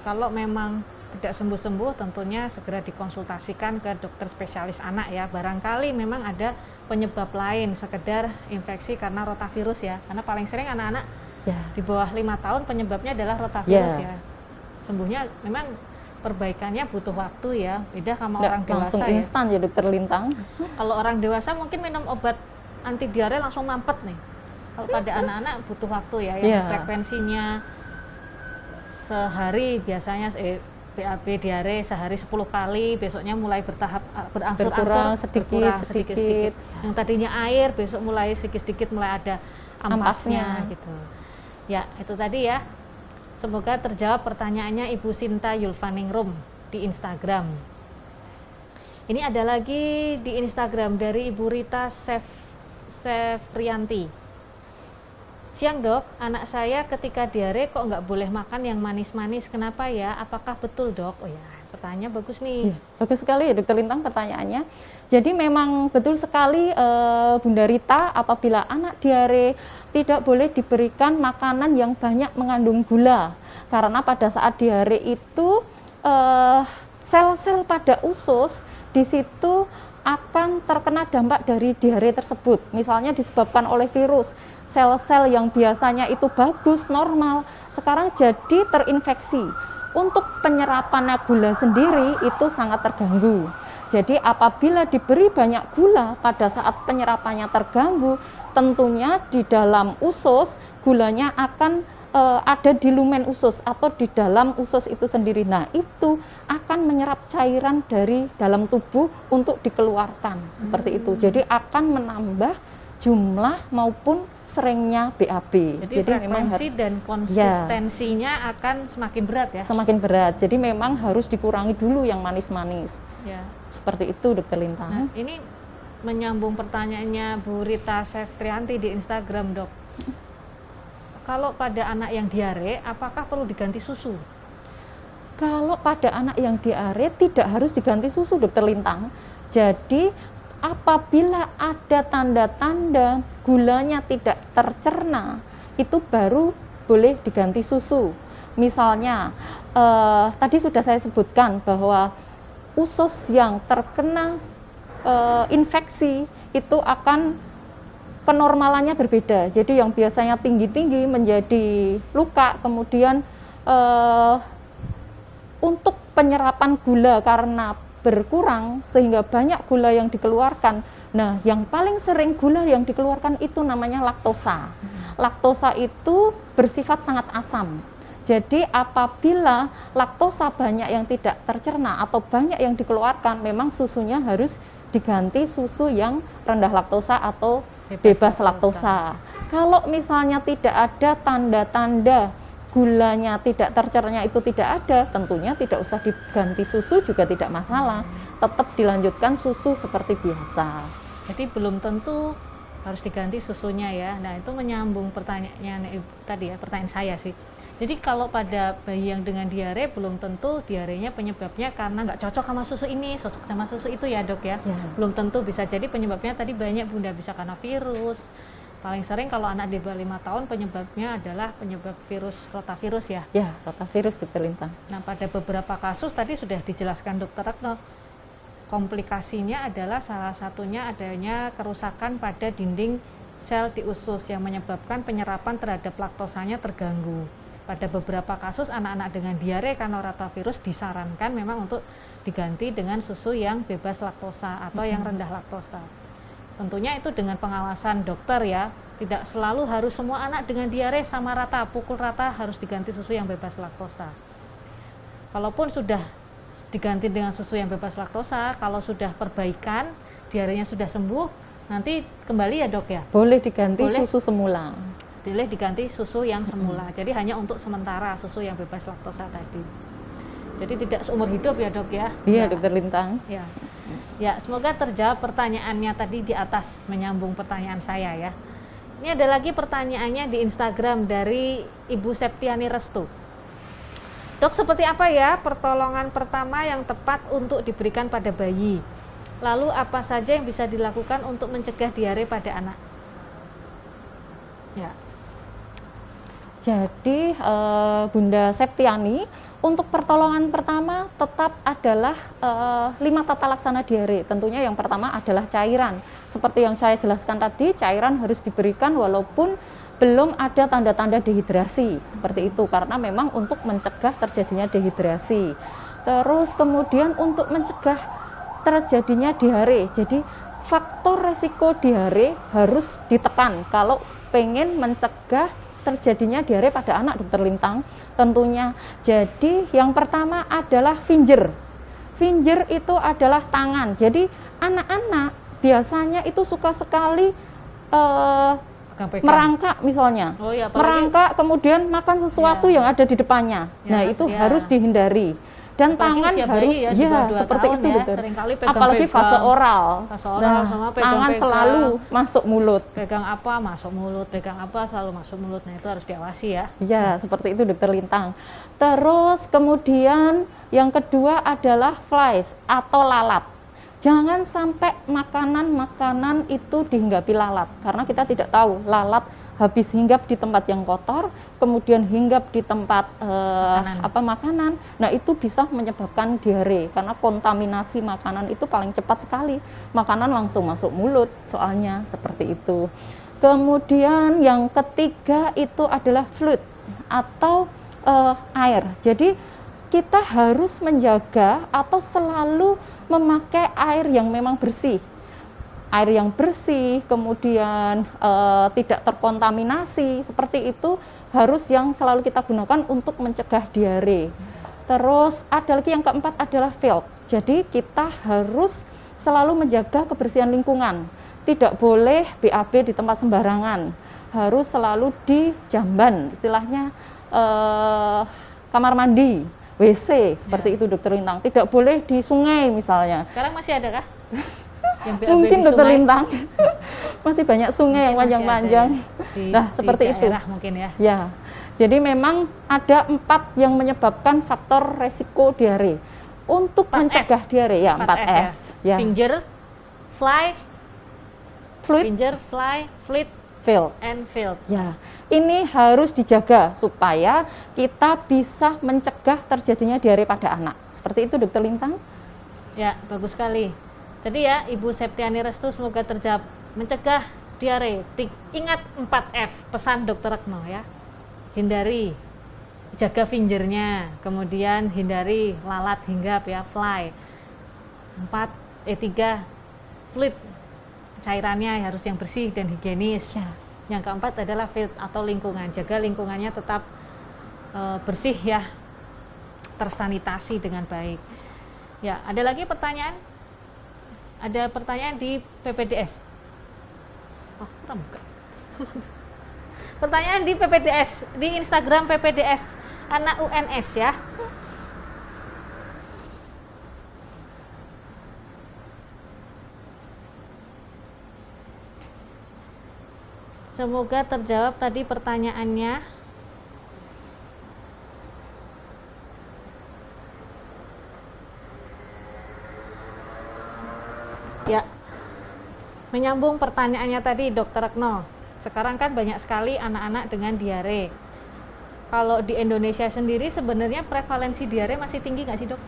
Kalau memang tidak sembuh-sembuh tentunya segera dikonsultasikan ke dokter spesialis anak ya. Barangkali memang ada penyebab lain sekedar infeksi karena rotavirus ya. Karena paling sering anak-anak di bawah 5 tahun penyebabnya adalah rotavirus ya. Sembuhnya memang perbaikannya butuh waktu ya. Beda sama orang dewasa langsung instan ya Dokter Lintang. Kalau orang dewasa mungkin minum obat anti diare langsung mampet nih. Kalau pada anak-anak butuh waktu ya, yang frekuensinya sehari biasanya BAB diare sehari 10 kali, besoknya mulai bertahap berangsur-angsur sedikit-sedikit. Yang tadinya air, besok mulai sedikit-sedikit mulai ada ampasnya gitu. Ya, itu tadi ya. Semoga terjawab pertanyaannya Ibu Sinta Yulvaningrum di Instagram. Ini ada lagi di Instagram dari Ibu Rita Sefrianti. Siang dok, anak saya ketika diare kok nggak boleh makan yang manis-manis, kenapa ya? Apakah betul dok? Oh ya, pertanyaan bagus nih. Bagus sekali ya Dokter Lintang pertanyaannya. Jadi memang betul sekali Bunda Rita, apabila anak diare tidak boleh diberikan makanan yang banyak mengandung gula. Karena pada saat diare itu sel-sel pada usus di situ akan terkena dampak dari diare tersebut. Misalnya disebabkan oleh virus. Sel-sel yang biasanya itu bagus, normal, sekarang jadi terinfeksi. Untuk penyerapan gula sendiri itu sangat terganggu. Jadi apabila diberi banyak gula pada saat penyerapannya terganggu, tentunya di dalam usus gulanya akan ada di lumen usus atau di dalam usus itu sendiri. Nah, itu akan menyerap cairan dari dalam tubuh untuk dikeluarkan. Seperti itu. Jadi akan menambah jumlah maupun seringnya BAB. Jadi memang harus, dan konsistensinya akan semakin berat ya? Semakin berat. Jadi memang harus dikurangi dulu yang manis-manis. Ya. Seperti itu Dokter Lintang. Nah, ini menyambung pertanyaannya Bu Rita Seftrianti di Instagram dok. Kalau pada anak yang diare, apakah perlu diganti susu? Kalau pada anak yang diare tidak harus diganti susu Dokter Lintang. Jadi apabila ada tanda-tanda gulanya tidak tercerna, itu baru boleh diganti susu. Misalnya, tadi sudah saya sebutkan bahwa usus yang terkena infeksi itu akan kenormalannya berbeda. Jadi yang biasanya tinggi-tinggi menjadi luka, kemudian untuk penyerapan gula karena berkurang sehingga banyak gula yang dikeluarkan. Nah, yang paling sering gula yang dikeluarkan itu namanya laktosa. Laktosa itu bersifat sangat asam. Jadi apabila laktosa banyak yang tidak tercerna atau banyak yang dikeluarkan, memang susunya harus diganti susu yang rendah laktosa atau bebas laktosa. Kalau misalnya tidak ada tanda-tanda gulanya tidak tercerna itu tidak ada, tentunya tidak usah diganti susu juga tidak masalah. Tetap dilanjutkan susu seperti biasa. Jadi belum tentu harus diganti susunya ya. Nah, itu menyambung pertanyaannya tadi ya, pertanyaan saya sih. Jadi kalau pada bayi yang dengan diare belum tentu diarenya penyebabnya karena nggak cocok sama susu ini, cocok sama susu itu ya dok ya. Belum tentu, bisa jadi penyebabnya tadi banyak Bunda, bisa karena virus. Paling sering kalau anak di bawah 5 tahun penyebabnya adalah penyebab virus rotavirus ya? Ya, rotavirus Dokter Lintang. Nah, pada beberapa kasus tadi sudah dijelaskan Dokter Retno, komplikasinya adalah salah satunya adanya kerusakan pada dinding sel di usus yang menyebabkan penyerapan terhadap laktosanya terganggu. Pada beberapa kasus anak-anak dengan diare karena rotavirus disarankan memang untuk diganti dengan susu yang bebas laktosa atau yang rendah laktosa. Tentunya itu dengan pengawasan dokter ya, tidak selalu harus semua anak dengan diare sama rata, pukul rata harus diganti susu yang bebas laktosa. Kalaupun sudah diganti dengan susu yang bebas laktosa, kalau sudah perbaikan, diarenya sudah sembuh, nanti kembali ya dok ya? Boleh diganti susu semula. Boleh diganti susu yang semula, jadi hanya untuk sementara susu yang bebas laktosa tadi. Jadi tidak seumur hidup ya dok ya? Iya Dokter Lintang. Ya. Ya, semoga terjawab pertanyaannya tadi di atas, menyambung pertanyaan saya ya. Ini ada lagi pertanyaannya di Instagram dari Ibu Septiani Restu. Dok, seperti apa ya pertolongan pertama yang tepat untuk diberikan pada bayi? Lalu apa saja yang bisa dilakukan untuk mencegah diare pada anak? Ya. Jadi Bunda Septiani, untuk pertolongan pertama tetap adalah 5 tata laksana diare. Tentunya yang pertama adalah cairan. Seperti yang saya jelaskan tadi, cairan harus diberikan walaupun belum ada tanda-tanda dehidrasi. Seperti itu, karena memang untuk mencegah terjadinya dehidrasi. Terus kemudian untuk mencegah terjadinya diare. Jadi faktor resiko diare harus ditekan kalau pengen mencegah terjadinya diare pada anak, Dokter Lintang, tentunya. Jadi yang pertama adalah finger. Finger itu adalah tangan. Jadi anak-anak biasanya itu suka sekali merangkak misalnya. Oh, ya, merangkak kemudian makan sesuatu yang ada di depannya. Ya, nah itu harus dihindari. Dan tangan harus seperti itu, Dokter. Apalagi fase oral. Sama tangan selalu masuk mulut. Pegang apa masuk mulut, pegang apa selalu masuk mulut. Nah, itu harus diawasi ya. Ya, seperti itu, Dokter Lintang. Terus kemudian yang kedua adalah flies atau lalat. Jangan sampai makanan-makanan itu dihinggapi lalat, karena kita tidak tahu lalat habis hinggap di tempat yang kotor, kemudian hinggap di tempat makanan. Nah, itu bisa menyebabkan diare karena kontaminasi makanan itu paling cepat sekali. Makanan langsung masuk mulut, soalnya seperti itu. Kemudian yang ketiga itu adalah fluid atau air. Jadi kita harus menjaga atau selalu memakai air yang memang bersih. Air yang bersih, kemudian tidak terkontaminasi, seperti itu harus yang selalu kita gunakan untuk mencegah diare. Terus ada lagi yang keempat adalah field. Jadi kita harus selalu menjaga kebersihan lingkungan. Tidak boleh BAB di tempat sembarangan, harus selalu di jamban, istilahnya kamar mandi, WC, seperti itu, Dokter Lintang. Tidak boleh di sungai misalnya. Sekarang masih ada kah? Mungkin, Dokter Lintang. Masih banyak sungai yang panjang-panjang. Nah, seperti itu. Mungkin ya. Ya. Jadi memang ada 4 yang menyebabkan faktor resiko diare. Untuk mencegah diare ya 4F. Ya. Finger, fly, fluid, finger, fly, fluid, field, and field. Ya, ini harus dijaga supaya kita bisa mencegah terjadinya diare pada anak. Seperti itu, Dokter Lintang. Ya, bagus sekali. Jadi ya, Ibu Septiani Restu, semoga terjawab. Mencegah diare. Ingat 4F, pesan Dokter Retno ya. Hindari, jaga fingernya, kemudian hindari lalat hinggap ya, fly. 3, fluid. Cairannya harus yang bersih dan higienis. Ya. Yang keempat adalah field atau lingkungan. Jaga lingkungannya tetap bersih ya, tersanitasi dengan baik. Ya, ada lagi pertanyaan? Ada pertanyaan di PPDS. Oh, kurang buka. Pertanyaan di PPDS, di Instagram PPDS anak UNS ya. Semoga terjawab tadi pertanyaannya. Ya, menyambung pertanyaannya tadi Dokter Retno. Sekarang kan banyak sekali anak-anak dengan diare. Kalau di Indonesia sendiri sebenarnya prevalensi diare masih tinggi nggak sih, Dok?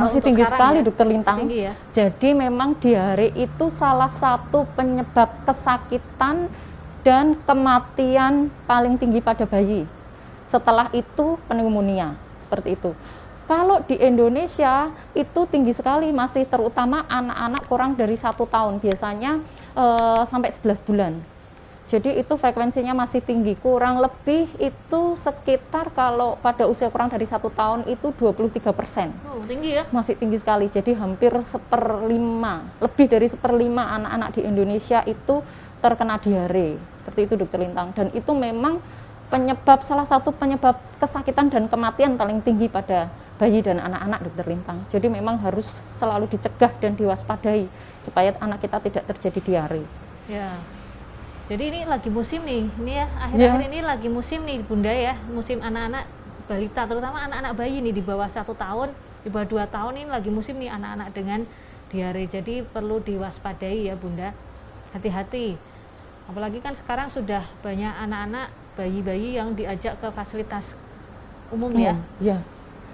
Masih tinggi sekali ya, Dokter Lintang. Tinggi ya? Jadi memang diare itu salah satu penyebab kesakitan dan kematian paling tinggi pada bayi. Setelah itu pneumonia, seperti itu. Kalau di Indonesia itu tinggi sekali, masih terutama anak-anak kurang dari 1 tahun, biasanya sampai 11 bulan. Jadi itu frekuensinya masih tinggi, kurang lebih itu sekitar kalau pada usia kurang dari 1 tahun itu 23%. Oh, tinggi ya? Masih tinggi sekali, jadi hampir 1/5, lebih dari 1/5 anak-anak di Indonesia itu terkena diare. Seperti itu, Dokter Lintang. Dan itu memang salah satu penyebab kesakitan dan kematian paling tinggi pada bayi dan anak-anak, Dokter Lintang. Jadi memang harus selalu dicegah dan diwaspadai supaya anak kita tidak terjadi diare. Ya. Jadi ini lagi musim nih, ini ya akhir-akhir ini lagi musim nih Bunda ya, musim anak-anak balita, terutama anak-anak bayi nih di bawah 1 tahun, di bawah 2 tahun ini lagi musim nih anak-anak dengan diare. Jadi perlu diwaspadai ya Bunda, hati-hati. Apalagi kan sekarang sudah banyak anak-anak bayi-bayi yang diajak ke fasilitas umum ya. Ya.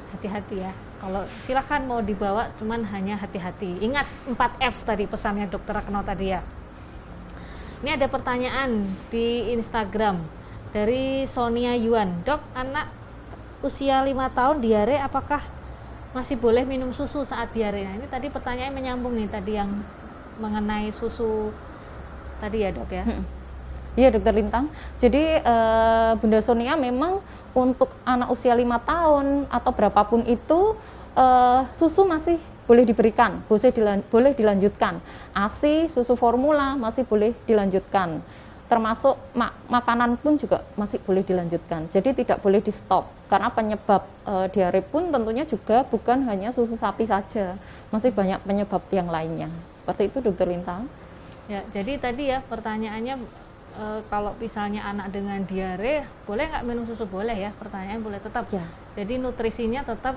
Hati-hati ya. Kalau silakan mau dibawa, cuman hanya hati-hati. Ingat 4F tadi pesannya Dokter Retno tadi ya. Ini ada pertanyaan di Instagram dari Sonia Yuan. Dok, anak usia 5 tahun diare apakah masih boleh minum susu saat diare? Nah, ini tadi pertanyaan menyambung nih tadi yang mengenai susu tadi ya Dok ya. Iya Dokter Lintang. Jadi Bunda Sonia memang untuk anak usia 5 tahun atau berapapun itu susu masih boleh diberikan, boleh dilanjutkan. ASI, susu formula masih boleh dilanjutkan. Termasuk makanan pun juga masih boleh dilanjutkan. Jadi tidak boleh di stop. Karena penyebab diare pun tentunya juga bukan hanya susu sapi saja. Masih banyak penyebab yang lainnya. Seperti itu Dokter Lintang. Ya, jadi tadi ya pertanyaannya kalau misalnya anak dengan diare boleh nggak minum susu? Boleh ya, pertanyaan boleh tetap. Ya. Jadi nutrisinya tetap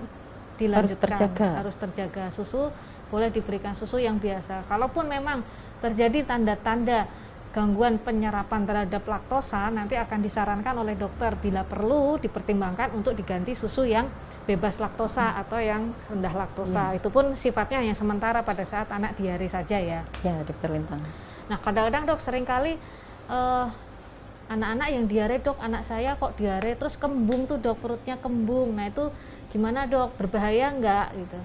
dilanjutkan, harus terjaga. Susu boleh diberikan susu yang biasa. Kalaupun memang terjadi tanda-tanda gangguan penyerapan terhadap laktosa, nanti akan disarankan oleh dokter bila perlu dipertimbangkan untuk diganti susu yang bebas laktosa atau yang rendah laktosa. Itu pun sifatnya hanya sementara pada saat anak diare saja ya. Ya, Dokter Lintang. Nah, kadang-kadang Dok seringkali anak-anak yang diare, Dok, anak saya kok diare terus kembung tuh Dok, perutnya kembung. Nah, itu gimana Dok? Berbahaya enggak gitu?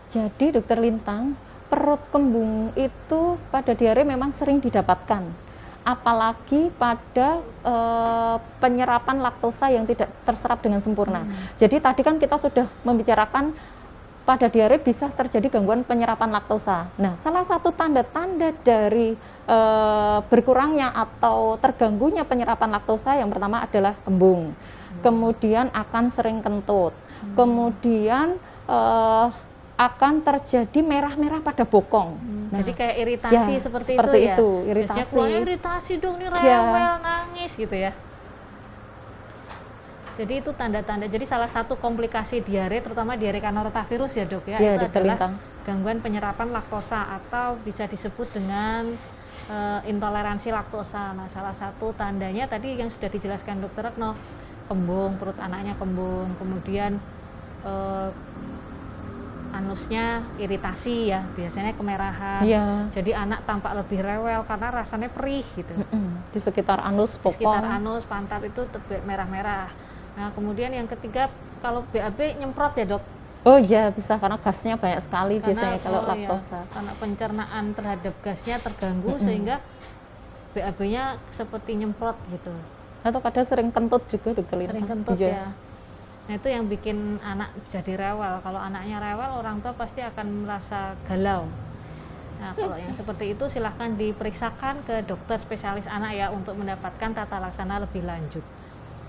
Jadi Dokter Lintang, perut kembung itu pada diare memang sering didapatkan. Apalagi pada penyerapan laktosa yang tidak terserap dengan sempurna. Jadi tadi kan kita sudah membicarakan pada diare bisa terjadi gangguan penyerapan laktosa. Nah, salah satu tanda-tanda dari berkurangnya atau terganggunya penyerapan laktosa yang pertama adalah kembung. Kemudian akan sering kentut. Kemudian akan terjadi merah-merah pada bokong. Nah, jadi kayak iritasi ya, seperti itu ya. iritasi. Biasanya iritasi dong, nih rewel, nangis gitu ya. Jadi itu tanda-tanda. Jadi salah satu komplikasi diare, terutama diare karena rotavirus ya Dok ya, itu adalah gangguan penyerapan laktosa atau bisa disebut dengan intoleransi laktosa. Nah, salah satu tandanya tadi yang sudah dijelaskan Dokter Retno, kembung, perut anaknya kembung, kemudian anusnya iritasi ya, biasanya kemerahan. Jadi anak tampak lebih rewel karena rasanya perih gitu. Di sekitar anus, bokong. Di sekitar anus, pantat itu merah-merah. Nah, kemudian yang ketiga, kalau BAB nyemprot ya Dok? Oh iya, bisa karena gasnya banyak sekali biasanya kalau laktosa. Karena pencernaan terhadap gasnya terganggu sehingga BAB-nya seperti nyemprot gitu. Atau kadang sering kentut juga Dokter Lintang. Sering kentut ya. Nah, itu yang bikin anak jadi rewel. Kalau anaknya rewel, orang tua pasti akan merasa galau. Nah, kalau yang seperti itu silahkan diperiksakan ke dokter spesialis anak ya untuk mendapatkan tata laksana lebih lanjut.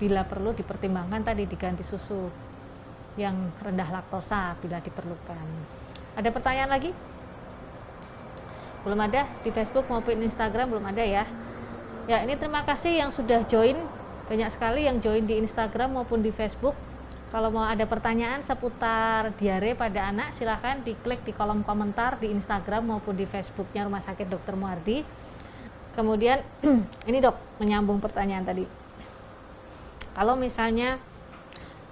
Bila perlu dipertimbangkan tadi diganti susu yang rendah laktosa bila diperlukan. Ada pertanyaan lagi? Belum ada di Facebook maupun Instagram, belum ada ya. Ya, ini terima kasih yang sudah join. Banyak sekali yang join di Instagram maupun di Facebook. Kalau mau ada pertanyaan seputar diare pada anak, silahkan diklik di kolom komentar di Instagram maupun di Facebooknya Rumah Sakit Dr. Muardi. Kemudian, ini Dok, menyambung pertanyaan tadi. Kalau misalnya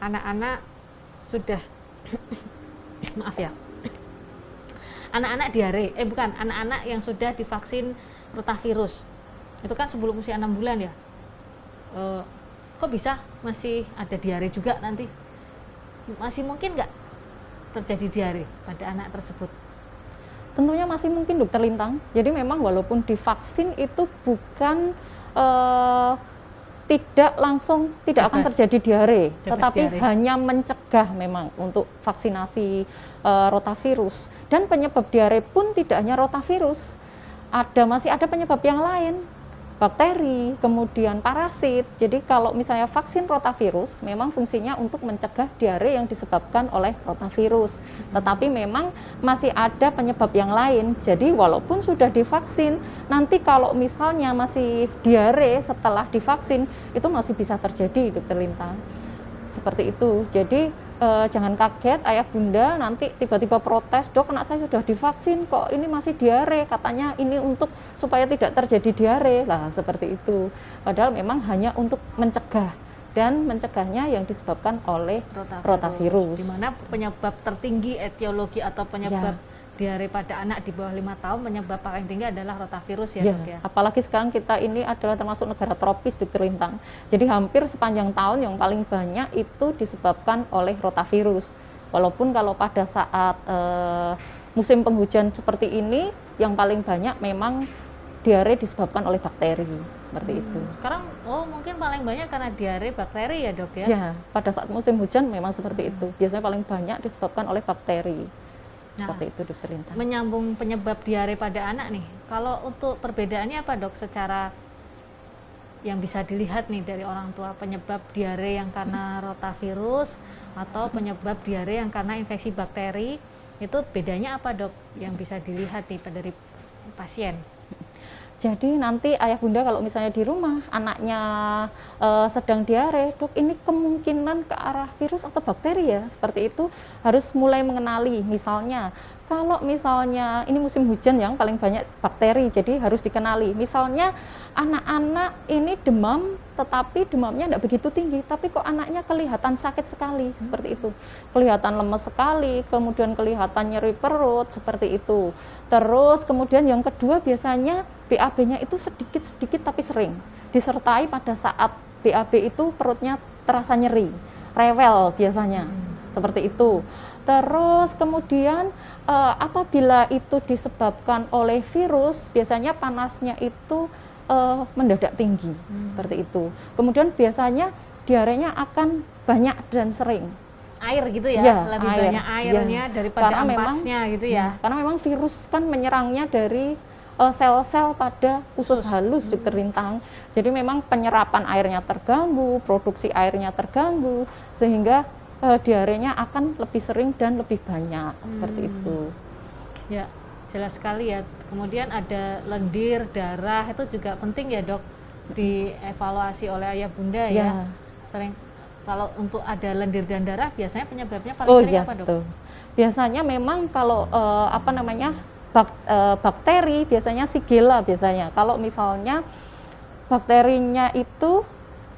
anak-anak sudah, maaf ya, anak-anak diare, bukan, anak-anak yang sudah divaksin rotavirus, itu kan sebelum usia 6 bulan ya, kok bisa masih ada diare juga nanti? Masih mungkin nggak terjadi diare pada anak tersebut? Tentunya masih mungkin Dokter Lintang. Jadi memang walaupun divaksin itu bukan tidak langsung tidak akan terjadi diare, tetapi hanya mencegah memang untuk vaksinasi rotavirus. Dan penyebab diare pun tidak hanya rotavirus, masih ada penyebab yang lain. bakteri, kemudian parasit. Jadi kalau misalnya vaksin rotavirus memang fungsinya untuk mencegah diare yang disebabkan oleh rotavirus. Tetapi memang masih ada penyebab yang lain. Jadi walaupun sudah divaksin, nanti kalau misalnya masih diare setelah divaksin, itu masih bisa terjadi, Dokter Lintang. Seperti itu. Jadi jangan kaget ayah bunda nanti tiba-tiba protes, dok anak saya sudah divaksin kok ini masih diare, katanya ini untuk supaya tidak terjadi diare lah, seperti itu. Padahal memang hanya untuk mencegah, dan mencegahnya yang disebabkan oleh rotavirus. Di mana penyebab tertinggi etiologi atau penyebab diare pada anak di bawah 5 tahun, penyebab paling tinggi adalah rotavirus ya, Dok ya. Apalagi sekarang kita ini adalah termasuk negara tropis, Dokter Lintang. Jadi hampir sepanjang tahun yang paling banyak itu disebabkan oleh rotavirus. Walaupun kalau pada saat musim penghujan seperti ini yang paling banyak memang diare disebabkan oleh bakteri, seperti itu. Sekarang mungkin paling banyak karena diare bakteri ya, Dok ya. Ya, pada saat musim hujan memang seperti itu. Biasanya paling banyak disebabkan oleh bakteri. Seperti itu, Dokter Lintang. Menyambung penyebab diare pada anak nih, kalau untuk perbedaannya apa, Dok, secara yang bisa dilihat nih dari orang tua, penyebab diare yang karena rotavirus atau penyebab diare yang karena infeksi bakteri, itu bedanya apa, Dok, yang bisa dilihat nih dari pasien? Jadi nanti ayah bunda kalau misalnya di rumah anaknya sedang diare, dok ini kemungkinan ke arah virus atau bakteri ya, seperti itu harus mulai mengenali. Misalnya kalau misalnya ini musim hujan yang paling banyak bakteri, jadi harus dikenali. Misalnya anak-anak ini demam, tetapi demamnya tidak begitu tinggi, tapi kok anaknya kelihatan sakit sekali, seperti itu. Kelihatan lemes sekali, kemudian kelihatan nyeri perut, seperti itu. Terus kemudian yang kedua biasanya BAB-nya itu sedikit-sedikit tapi sering. Disertai pada saat BAB itu perutnya terasa nyeri, rewel biasanya, seperti itu. Terus kemudian apabila itu disebabkan oleh virus, biasanya panasnya itu mendadak tinggi, seperti itu. Kemudian biasanya diarenya akan banyak dan sering. Air gitu ya, lebih banyak airnya daripada karena ampasnya gitu ya. Karena memang virus kan menyerangnya dari sel-sel pada usus halus, Dokter Lintang. Jadi memang penyerapan airnya terganggu, produksi airnya terganggu, sehingga diarenya akan lebih sering dan lebih banyak, seperti itu. Ya, jelas sekali ya. Kemudian ada lendir, darah, itu juga penting ya, Dok, dievaluasi oleh ayah bunda ya. Sering kalau untuk ada lendir dan darah, biasanya penyebabnya paling sering apa, Dok? Betul. Biasanya memang kalau bakteri, biasanya Shigella biasanya. Kalau misalnya bakterinya itu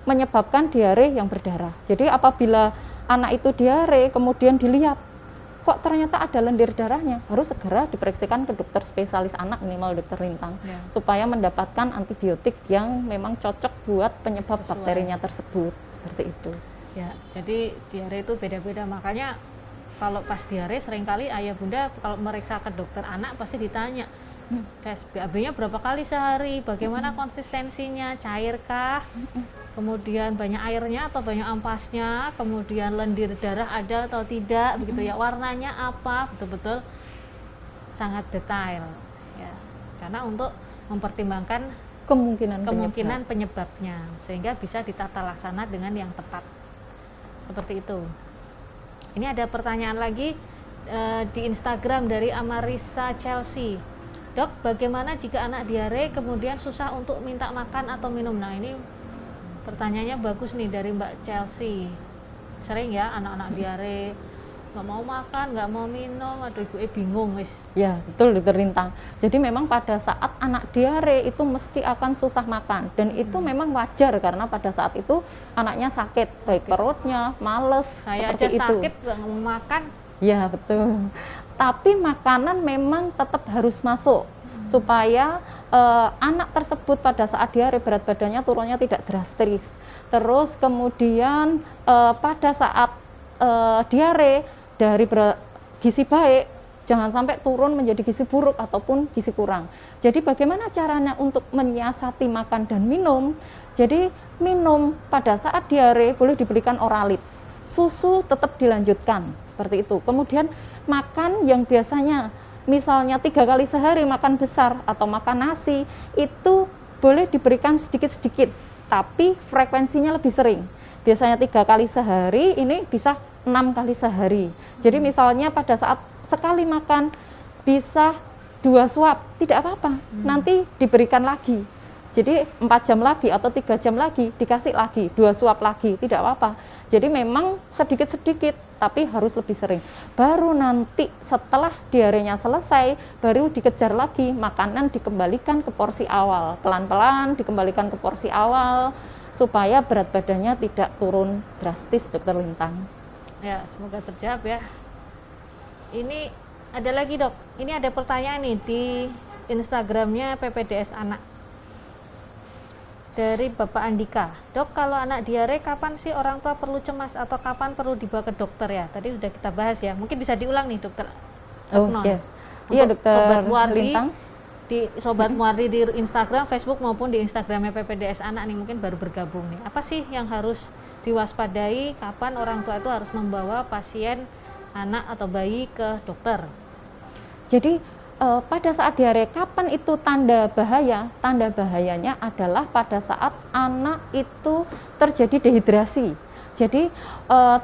menyebabkan diare yang berdarah. Jadi apabila anak itu diare, kemudian dilihat, kok ternyata ada lendir darahnya, harus segera diperiksakan ke dokter spesialis anak minimal, Dokter Lintang, supaya mendapatkan antibiotik yang memang cocok buat penyebab bakterinya tersebut, seperti itu. Ya, jadi diare itu beda-beda, makanya kalau pas diare seringkali ayah bunda kalau meriksa ke dokter anak pasti ditanya, tes BAB-nya berapa kali sehari, bagaimana konsistensinya, cairkah, kemudian banyak airnya atau banyak ampasnya, kemudian lendir darah ada atau tidak, begitu ya, warnanya apa, betul-betul sangat detail ya, karena untuk mempertimbangkan kemungkinan penyebabnya sehingga bisa ditata laksana dengan yang tepat, seperti itu. Ini ada pertanyaan lagi di Instagram dari Amarisa Chelsea. Dok, bagaimana jika anak diare kemudian susah untuk minta makan atau minum? Nah, ini pertanyaannya bagus nih dari Mbak Chelsea. Sering ya anak-anak diare, nggak mau makan, nggak mau minum, aduh ibu bingung wis. Ya, betul, Dokter Lintang. Jadi memang pada saat anak diare itu mesti akan susah makan, dan itu memang wajar karena pada saat itu anaknya sakit, baik perutnya, males, saya seperti aja itu. Sakit nggak mau makan. Ya, betul. Tapi makanan memang tetap harus masuk supaya anak tersebut pada saat diare berat badannya turunnya tidak drastis. Terus kemudian pada saat diare dari gizi baik jangan sampai turun menjadi gizi buruk ataupun gizi kurang. Jadi bagaimana caranya untuk menyiasati makan dan minum? Jadi minum pada saat diare boleh diberikan oralit. Susu tetap dilanjutkan seperti itu. Kemudian makan yang biasanya misalnya 3 kali sehari makan besar atau makan nasi, itu boleh diberikan sedikit-sedikit, tapi frekuensinya lebih sering. Biasanya 3 kali sehari, ini bisa 6 kali sehari. Jadi misalnya pada saat sekali makan bisa 2 suap, tidak apa-apa, nanti diberikan lagi. Jadi 4 jam lagi atau 3 jam lagi dikasih lagi 2 suap lagi, tidak apa-apa. Jadi memang sedikit-sedikit, tapi harus lebih sering. Baru nanti setelah diarenya selesai, baru dikejar lagi, makanan dikembalikan ke porsi awal, pelan-pelan dikembalikan ke porsi awal supaya berat badannya tidak turun drastis, Dokter Lintang. Ya, semoga terjawab ya. Ini ada lagi dok, ini ada pertanyaan nih di Instagramnya PPDS Anak dari Bapak Andika. Dok, kalau anak diare kapan sih orang tua perlu cemas atau kapan perlu dibawa ke dokter ya? Tadi sudah kita bahas ya, mungkin bisa diulang nih dokter. Oh iya, iya Dokter Sobat Muardi, Lintang. di Sobat Muardi di Instagram, Facebook maupun di Instagramnya PPDS Anak nih mungkin baru bergabung nih. Apa sih yang harus diwaspadai? Kapan orang tua itu harus membawa pasien anak atau bayi ke dokter? Jadi pada saat diare, kapan itu tanda bahaya? Tanda bahayanya adalah pada saat anak itu terjadi dehidrasi. Jadi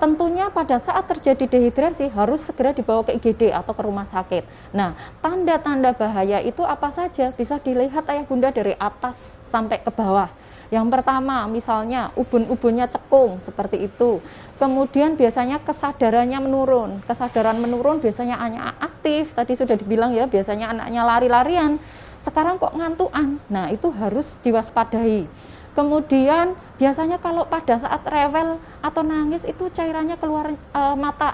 tentunya pada saat terjadi dehidrasi harus segera dibawa ke IGD atau ke rumah sakit. Nah, tanda-tanda bahaya itu apa saja? Bisa dilihat ayah bunda dari atas sampai ke bawah. Yang pertama, misalnya ubun-ubunnya cekung seperti itu. Kemudian biasanya kesadarannya menurun. Kesadaran menurun biasanya anak aktif. Tadi sudah dibilang ya, biasanya anaknya lari-larian. Sekarang kok ngantukan. Nah, itu harus diwaspadai. Kemudian biasanya kalau pada saat rewel atau nangis itu cairannya keluar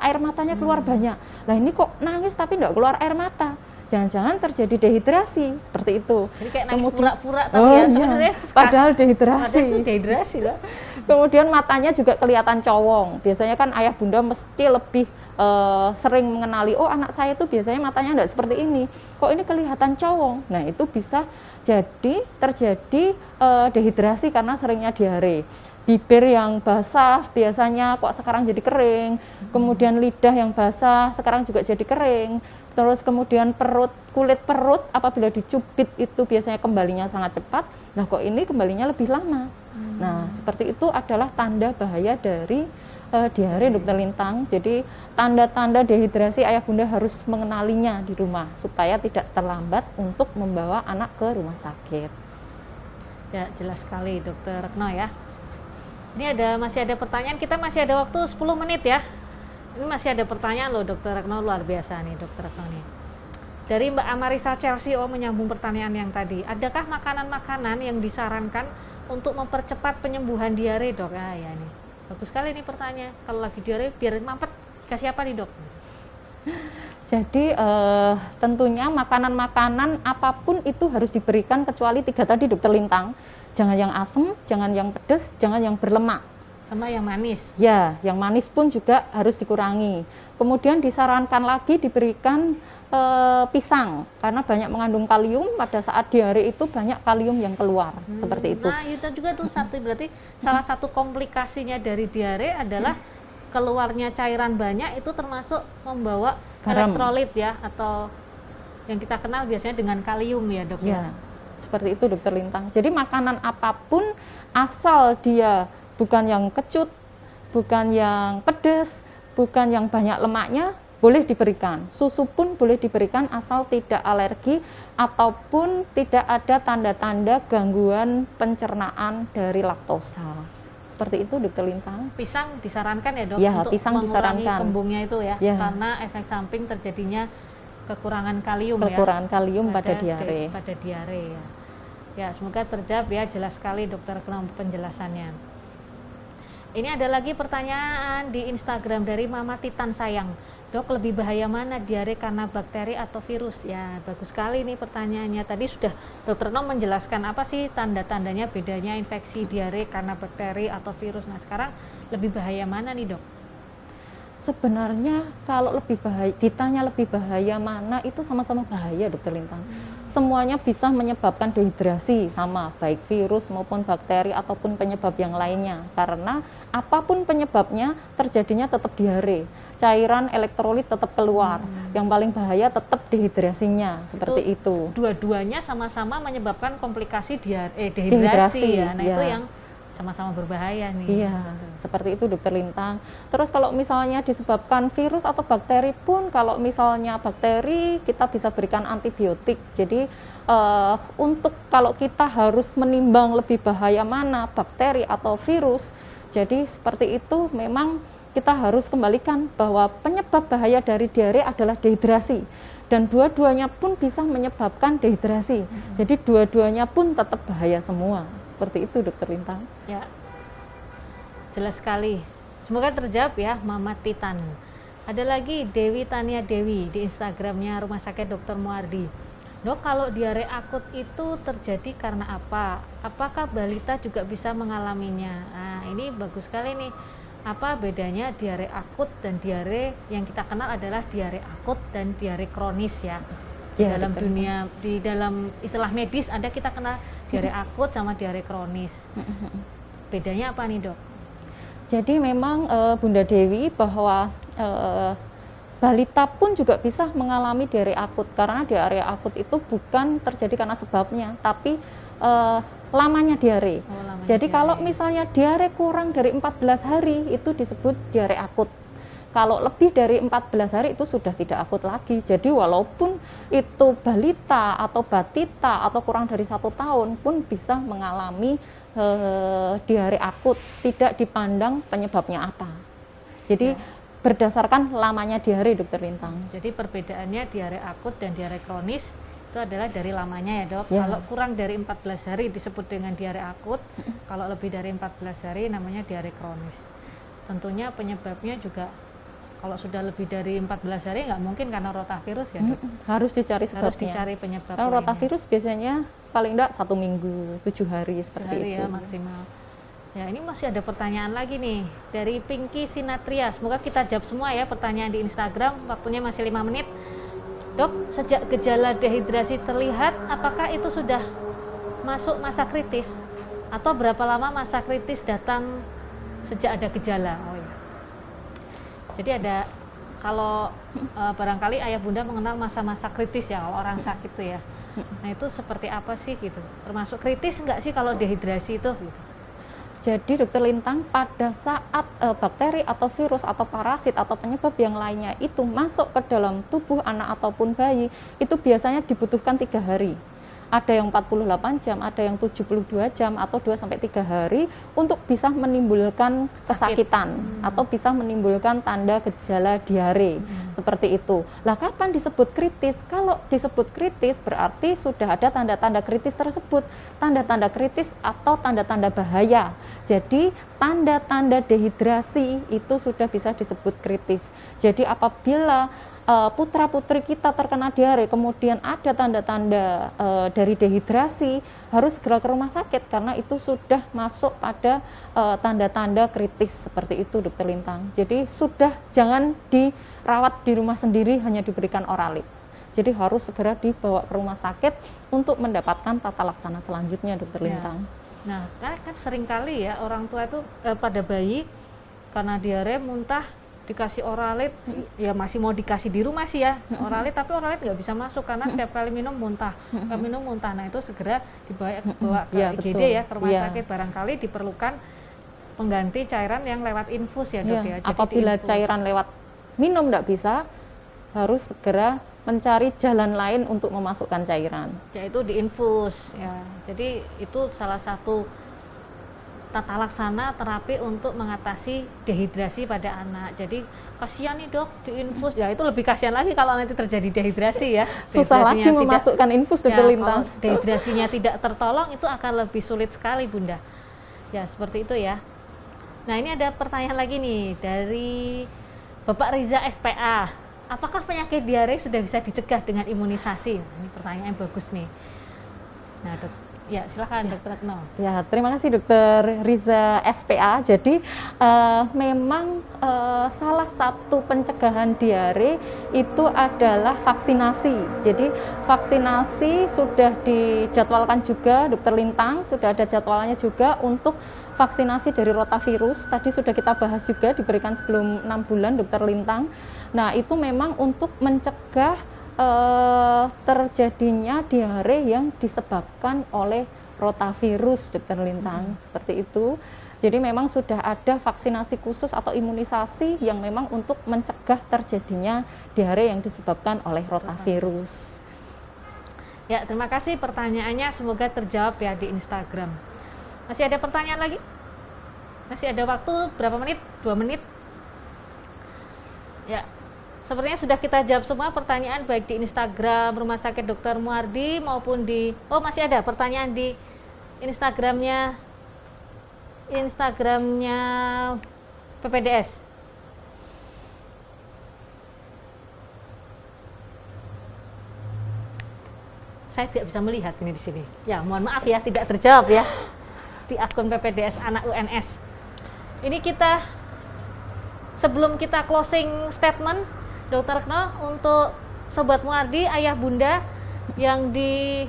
air matanya keluar banyak. Nah, ini kok nangis tapi tidak keluar air mata. Jangan-jangan terjadi dehidrasi seperti itu. Jadi kayak nangis pura-pura tapi ya sebenarnya padahal dehidrasi. Padahal dehidrasi lah. Kemudian matanya juga kelihatan cowong. Biasanya kan ayah bunda mesti lebih sering mengenali, oh anak saya itu biasanya matanya enggak seperti ini. Kok ini kelihatan cowong? Nah, itu bisa jadi terjadi dehidrasi karena seringnya diare. Bibir yang basah biasanya kok sekarang jadi kering. Kemudian lidah yang basah sekarang juga jadi kering. Terus kemudian kulit perut apabila dicubit itu biasanya kembalinya sangat cepat. Nah, kok ini kembalinya lebih lama. Nah, seperti itu adalah tanda bahaya dari diare, Dokter Lintang. Jadi tanda-tanda dehidrasi ayah bunda harus mengenalinya di rumah supaya tidak terlambat untuk membawa anak ke rumah sakit. Ya, jelas sekali Dokter Retno ya. Ini masih ada pertanyaan, kita masih ada waktu 10 menit ya. Ini masih ada pertanyaan loh Dokter Retno, luar biasa nih Dokter Retno nih. Dari Mbak Amarisa Chelsea, menyambung pertanyaan yang tadi. Adakah makanan-makanan yang disarankan untuk mempercepat penyembuhan diare dok? Ah ya nih, bagus sekali nih pertanyaan. Kalau lagi diare biar mampet, kasih apa nih dok? Jadi tentunya makanan-makanan apapun itu harus diberikan kecuali 3 tadi Dokter Lintang. Jangan yang asam, jangan yang pedas, jangan yang berlemak. Sama yang manis? Ya, yang manis pun juga harus dikurangi. Kemudian disarankan lagi diberikan pisang, karena banyak mengandung kalium, pada saat diare itu banyak kalium yang keluar, seperti itu. Nah, itu juga tuh berarti salah satu komplikasinya dari diare adalah keluarnya cairan banyak, itu termasuk membawa elektrolit ya, atau yang kita kenal biasanya dengan kalium ya dok ya? Seperti itu Dokter Lintang. Jadi makanan apapun asal dia bukan yang kecut, bukan yang pedas, bukan yang banyak lemaknya, boleh diberikan. Susu pun boleh diberikan asal tidak alergi ataupun tidak ada tanda-tanda gangguan pencernaan dari laktosa. Seperti itu Dokter Lintang. Pisang disarankan ya dok? Ya, untuk pisang mengurangi disarankan. kembungnya itu ya, karena efek samping terjadinya kekurangan kalium pada diare. Pada diare ya. Ya, semoga terjawab ya, jelas sekali Dokter Retno penjelasannya. Ini ada lagi pertanyaan di Instagram dari Mama Titan Sayang. Dok, lebih bahaya mana diare karena bakteri atau virus? Ya, bagus sekali nih pertanyaannya. Tadi sudah Dokter Retno menjelaskan apa sih tanda-tandanya bedanya infeksi diare karena bakteri atau virus. Nah, sekarang lebih bahaya mana nih dok? Sebenarnya kalau lebih bahaya, ditanya lebih bahaya mana, itu sama-sama bahaya, Dokter Lintang. Semuanya bisa menyebabkan dehidrasi, sama baik virus maupun bakteri ataupun penyebab yang lainnya. Karena apapun penyebabnya, terjadinya tetap diare. Cairan elektrolit tetap keluar. Yang paling bahaya tetap dehidrasinya, seperti itu. Dua-duanya sama-sama menyebabkan komplikasi dehidrasi Dehidrasi, ya. Nah, ya. itu yang sama-sama berbahaya nih. Iya, seperti itu Dokter Lintang. Terus kalau misalnya disebabkan virus atau bakteri pun, kalau misalnya bakteri kita bisa berikan antibiotik. Jadi untuk kalau kita harus menimbang lebih bahaya mana, bakteri atau virus, jadi seperti itu memang kita harus kembalikan bahwa penyebab bahaya dari diare adalah dehidrasi. Dan dua-duanya pun bisa menyebabkan dehidrasi. Jadi dua-duanya pun tetap bahaya semua. Seperti itu Dokter Lintang. Ya, jelas sekali. Semoga terjawab ya, Mama Titan. Ada lagi Dewi Tania Dewi di Instagramnya Rumah Sakit Dr. Muardi. Dok, kalau diare akut itu terjadi karena apa? Apakah balita juga bisa mengalaminya? Nah, ini bagus sekali nih. Apa bedanya diare akut dan diare yang kita kenal adalah diare akut dan diare kronis ya? Ya, Dalam betul. dunia, di dalam istilah medis ada kita kenal diare akut sama diare kronis. Bedanya apa nih, Dok? Jadi memang Bunda Dewi bahwa balita pun juga bisa mengalami diare akut, karena diare akut itu bukan terjadi karena sebabnya, tapi lamanya diare. Lamanya Jadi diare. kalau misalnya diare kurang dari 14 hari itu disebut diare akut. Kalau lebih dari 14 hari itu sudah tidak akut lagi. Jadi walaupun itu balita atau batita atau kurang dari 1 tahun pun bisa mengalami diare akut, tidak dipandang penyebabnya apa. Jadi berdasarkan lamanya diare, Dokter Lintang. Jadi perbedaannya diare akut dan diare kronis itu adalah dari lamanya ya, Dok. Ya. Kalau kurang dari 14 hari disebut dengan diare akut, kalau lebih dari 14 hari namanya diare kronis. Tentunya penyebabnya juga kalau sudah lebih dari 14 hari nggak mungkin karena rotavirus ya, Dok. Harus dicari sebabnya. Harus dicari penyebab Kalau lainnya. rotavirus biasanya paling enggak 1 minggu, 7 hari seperti Hari itu. ya maksimal. Ya, ini masih ada pertanyaan lagi nih dari Pinky Sinatria. Semoga kita jawab semua ya pertanyaan di Instagram. Waktunya masih 5 menit. Dok, sejak gejala dehidrasi terlihat, apakah itu sudah masuk masa kritis? Atau berapa lama masa kritis datang sejak ada gejala? Oh ya. Jadi ada, kalau barangkali ayah bunda mengenal masa-masa kritis ya kalau orang sakit tuh ya. Nah itu seperti apa sih gitu? Termasuk kritis nggak sih kalau dehidrasi itu? Gitu? Jadi Dokter Lintang, pada saat bakteri atau virus atau parasit atau penyebab yang lainnya itu masuk ke dalam tubuh anak ataupun bayi, itu biasanya dibutuhkan 3 hari. Ada yang 48 jam, ada yang 72 jam atau 2-3 hari untuk bisa menimbulkan kesakitan atau bisa menimbulkan tanda gejala diare. Seperti itu. Lah kapan disebut kritis? Kalau disebut kritis berarti sudah ada tanda-tanda kritis tersebut, tanda-tanda kritis atau tanda-tanda bahaya. Jadi tanda-tanda dehidrasi itu sudah bisa disebut kritis. Jadi apabila putra-putri kita terkena diare, kemudian ada tanda-tanda dari dehidrasi, harus segera ke rumah sakit karena itu sudah masuk pada tanda-tanda kritis seperti itu, Dokter Lintang. Jadi sudah jangan dirawat di rumah sendiri hanya diberikan oralit. Jadi harus segera dibawa ke rumah sakit untuk mendapatkan tata laksana selanjutnya, Dokter Lintang. Nah, kan sering kali ya orang tua itu pada bayi karena diare muntah dikasih oralit, ya masih mau dikasih di rumah sih ya oralit, tapi oralit nggak bisa masuk karena setiap kali minum muntah, Nah itu segera dibawa ke IGD ya, ke rumah sakit. Barangkali diperlukan pengganti cairan yang lewat infus ya, Dok ya. Jadi apabila cairan lewat minum nggak bisa, harus segera mencari jalan lain untuk memasukkan cairan, yaitu diinfus ya. Jadi itu salah satu tata laksana terapi untuk mengatasi dehidrasi pada anak. Jadi kasihan nih, Dok, diinfus. Ya itu lebih kasihan lagi kalau nanti terjadi dehidrasi ya. Susah lagi memasukkan infus, Dokter Lintang. Kalau dehidrasinya tidak tertolong itu akan lebih sulit sekali, Bunda. Ya seperti itu ya. Nah ini ada pertanyaan lagi nih dari Bapak Riza SPA. Apakah penyakit diare sudah bisa dicegah dengan imunisasi? Nah, ini pertanyaan yang bagus nih. Nah, Dok, Ya, silakan Dokter Retno. Ya, terima kasih Dokter Riza SPA. Jadi memang salah satu pencegahan diare itu adalah vaksinasi. Jadi vaksinasi sudah dijadwalkan juga Dokter Lintang, sudah ada jadwalnya juga untuk vaksinasi dari rotavirus. Tadi sudah kita bahas juga, diberikan sebelum 6 bulan Dokter Lintang. Nah, itu memang untuk mencegah terjadinya diare yang disebabkan oleh rotavirus, Dokter Lintang, seperti itu. Jadi memang sudah ada vaksinasi khusus atau imunisasi yang memang untuk mencegah terjadinya diare yang disebabkan oleh rotavirus. Ya, terima kasih pertanyaannya, semoga terjawab ya di Instagram. Masih ada pertanyaan lagi? Masih ada waktu berapa menit? 2 menit? Ya, sepertinya sudah kita jawab semua pertanyaan baik di Instagram Rumah Sakit Dr. Muardi maupun di masih ada pertanyaan di Instagramnya PPDS. Saya tidak bisa melihat ini di sini. Ya, mohon maaf ya tidak terjawab ya di akun PPDS Anak UNS. Ini kita sebelum kita closing statement, Dokter Retno, untuk Sobat Muardi, ayah bunda yang di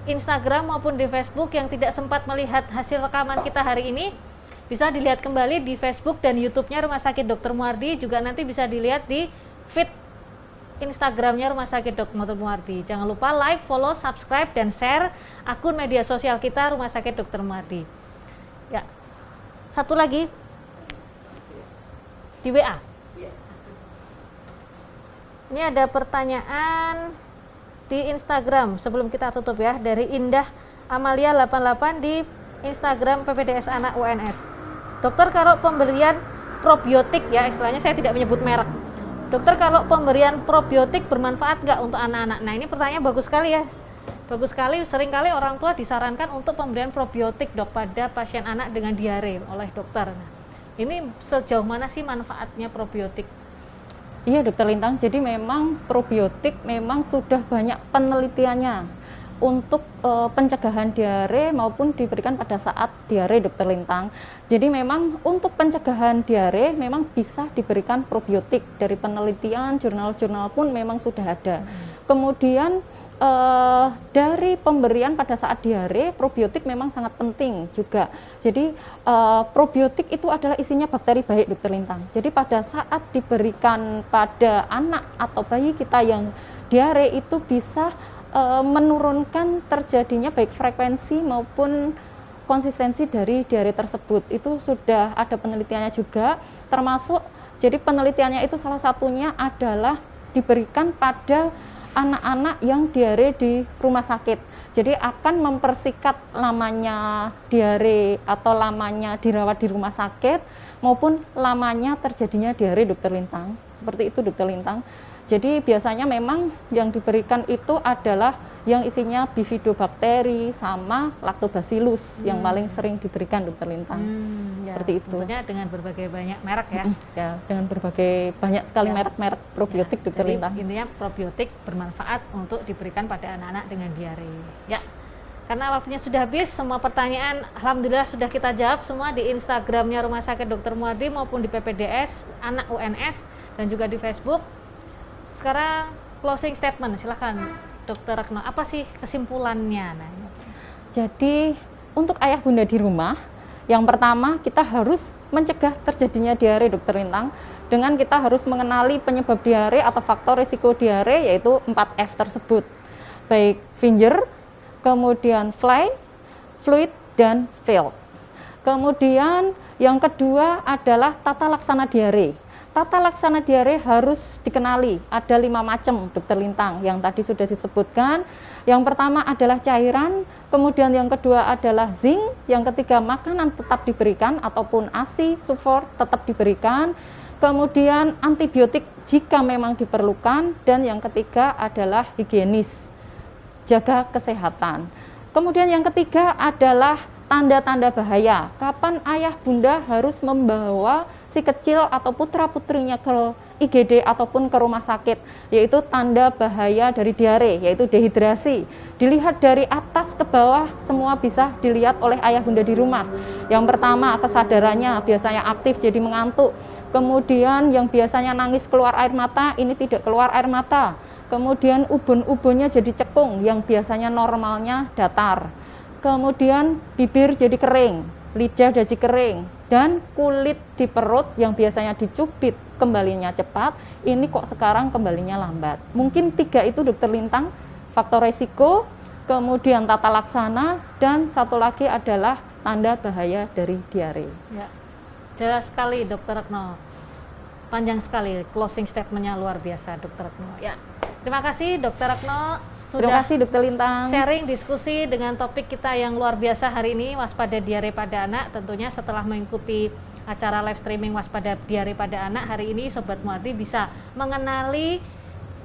Instagram maupun di Facebook yang tidak sempat melihat hasil rekaman kita hari ini, bisa dilihat kembali di Facebook dan YouTube-nya Rumah Sakit Dr. Muardi, juga nanti bisa dilihat di feed Instagram-nya Rumah Sakit Dr. Muardi. Jangan lupa like, follow, subscribe, dan share akun media sosial kita Rumah Sakit Dr. Muardi. Ya, satu lagi di WA. Ini ada pertanyaan di Instagram sebelum kita tutup ya, dari Indah Amalia 88 di Instagram PPDS Anak UNS. Dokter, kalau pemberian probiotik, ya istilahnya saya tidak menyebut merek. Dokter, kalau pemberian probiotik bermanfaat nggak untuk anak-anak? Nah, ini pertanyaan bagus sekali ya. Bagus sekali, seringkali orang tua disarankan untuk pemberian probiotik, Dok, pada pasien anak dengan diare oleh dokter. Nah, ini sejauh mana sih manfaatnya probiotik? Iya, Dokter Lintang, jadi memang probiotik memang sudah banyak penelitiannya untuk pencegahan diare maupun diberikan pada saat diare, Dokter Lintang. Jadi memang untuk pencegahan diare memang bisa diberikan probiotik, dari penelitian, jurnal-jurnal pun memang sudah ada. Kemudian dari pemberian pada saat diare, probiotik memang sangat penting juga. Jadi probiotik itu adalah isinya bakteri baik, Dokter Lintang. Jadi pada saat diberikan pada anak atau bayi kita yang diare, itu bisa menurunkan terjadinya baik frekuensi maupun konsistensi dari diare tersebut. Itu sudah ada penelitiannya juga, termasuk jadi penelitiannya itu salah satunya adalah diberikan pada anak-anak yang diare di rumah sakit. Jadi akan mempersingkat lamanya diare atau lamanya dirawat di rumah sakit maupun lamanya terjadinya diare, Dokter Lintang. Seperti itu, Dokter Lintang. Jadi biasanya memang yang diberikan itu adalah yang isinya Bifidobacter sama Lactobacillus yang paling sering diberikan, Dokter Lintang. Seperti itu. Tentunya dengan berbagai banyak merek ya. Ya, dengan berbagai banyak sekali merek-merek probiotik, Dokter Lintang. Intinya probiotik bermanfaat untuk diberikan pada anak-anak dengan diare. Ya. Karena waktunya sudah habis, semua pertanyaan alhamdulillah sudah kita jawab semua di Instagramnya Rumah Sakit Dr. Muardi maupun di PPDS Anak UNS dan juga di Facebook. Sekarang closing statement, silakan Dokter Retno, apa sih kesimpulannya? Nah, jadi untuk ayah bunda di rumah, yang pertama kita harus mencegah terjadinya diare, Dokter Lintang, dengan kita harus mengenali penyebab diare atau faktor risiko diare, yaitu 4F tersebut, baik finger, kemudian fly, fluid, dan fail. Kemudian yang kedua adalah tata laksana diare. Tata laksana diare harus dikenali, ada 5 macam, Dokter Lintang, yang tadi sudah disebutkan. Yang pertama adalah cairan, kemudian yang kedua adalah zinc, yang ketiga makanan tetap diberikan ataupun ASI, sulfur tetap diberikan, kemudian antibiotik jika memang diperlukan, dan yang ketiga adalah higienis, jaga kesehatan. Kemudian yang ketiga adalah tanda-tanda bahaya. Kapan ayah bunda harus membawa si kecil atau putra-putrinya ke IGD ataupun ke rumah sakit, yaitu tanda bahaya dari diare, yaitu dehidrasi. Dilihat dari atas ke bawah, semua bisa dilihat oleh ayah bunda di rumah. Yang pertama, kesadarannya biasanya aktif jadi mengantuk. Kemudian yang biasanya nangis keluar air mata, ini tidak keluar air mata. Kemudian ubun-ubunnya jadi cekung, yang biasanya normalnya datar. Kemudian bibir jadi kering, lidah jadi kering, dan kulit di perut yang biasanya dicubit kembalinya cepat, ini kok sekarang kembalinya lambat. Mungkin 3 itu Dokter Lintang, faktor resiko, kemudian tata laksana, dan satu lagi adalah tanda bahaya dari diare. Ya, jelas sekali Dokter Retno. Panjang sekali closing statement-nya, luar biasa Dokter Retno. Ya, terima kasih Dokter Retno Terima sudah kasih Dokter Lintang. sharing diskusi dengan topik kita yang luar biasa hari ini, waspada diare pada anak. Tentunya setelah mengikuti acara live streaming waspada diare pada anak hari ini, Sobat Muardi bisa mengenali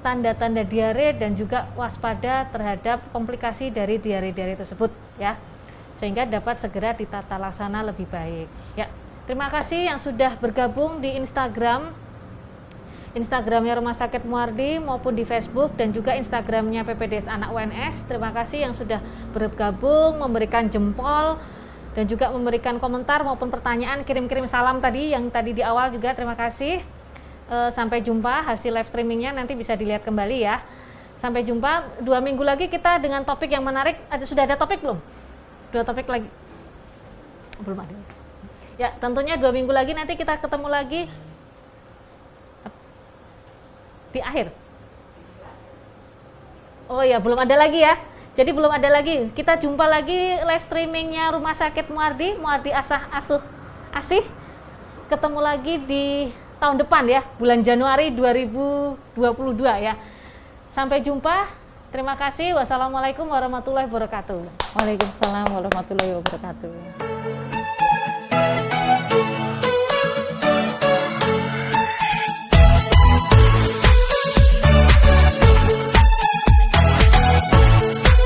tanda-tanda diare dan juga waspada terhadap komplikasi dari diare-diare tersebut ya, sehingga dapat segera ditata laksana lebih baik ya. Terima kasih yang sudah bergabung di Instagramnya Rumah Sakit Muardi maupun di Facebook dan juga Instagramnya PPDS Anak UNS. Terima kasih yang sudah bergabung, memberikan jempol dan juga memberikan komentar maupun pertanyaan, kirim-kirim salam tadi yang tadi di awal juga. Terima kasih. Sampai jumpa, hasil live streamingnya nanti bisa dilihat kembali ya. Sampai jumpa, 2 minggu lagi kita dengan topik yang menarik. Sudah ada topik belum? 2 topik lagi? Belum ada. Ya, tentunya 2 minggu lagi nanti kita ketemu lagi di akhir. Oh ya, belum ada lagi ya. Jadi belum ada lagi. Kita jumpa lagi live streamingnya Rumah Sakit Muardi, Muardi Asah Asuh Asih. Ketemu lagi di tahun depan ya, bulan Januari 2022 ya. Sampai jumpa. Terima kasih. Wassalamualaikum warahmatullahi wabarakatuh. Waalaikumsalam warahmatullahi wabarakatuh.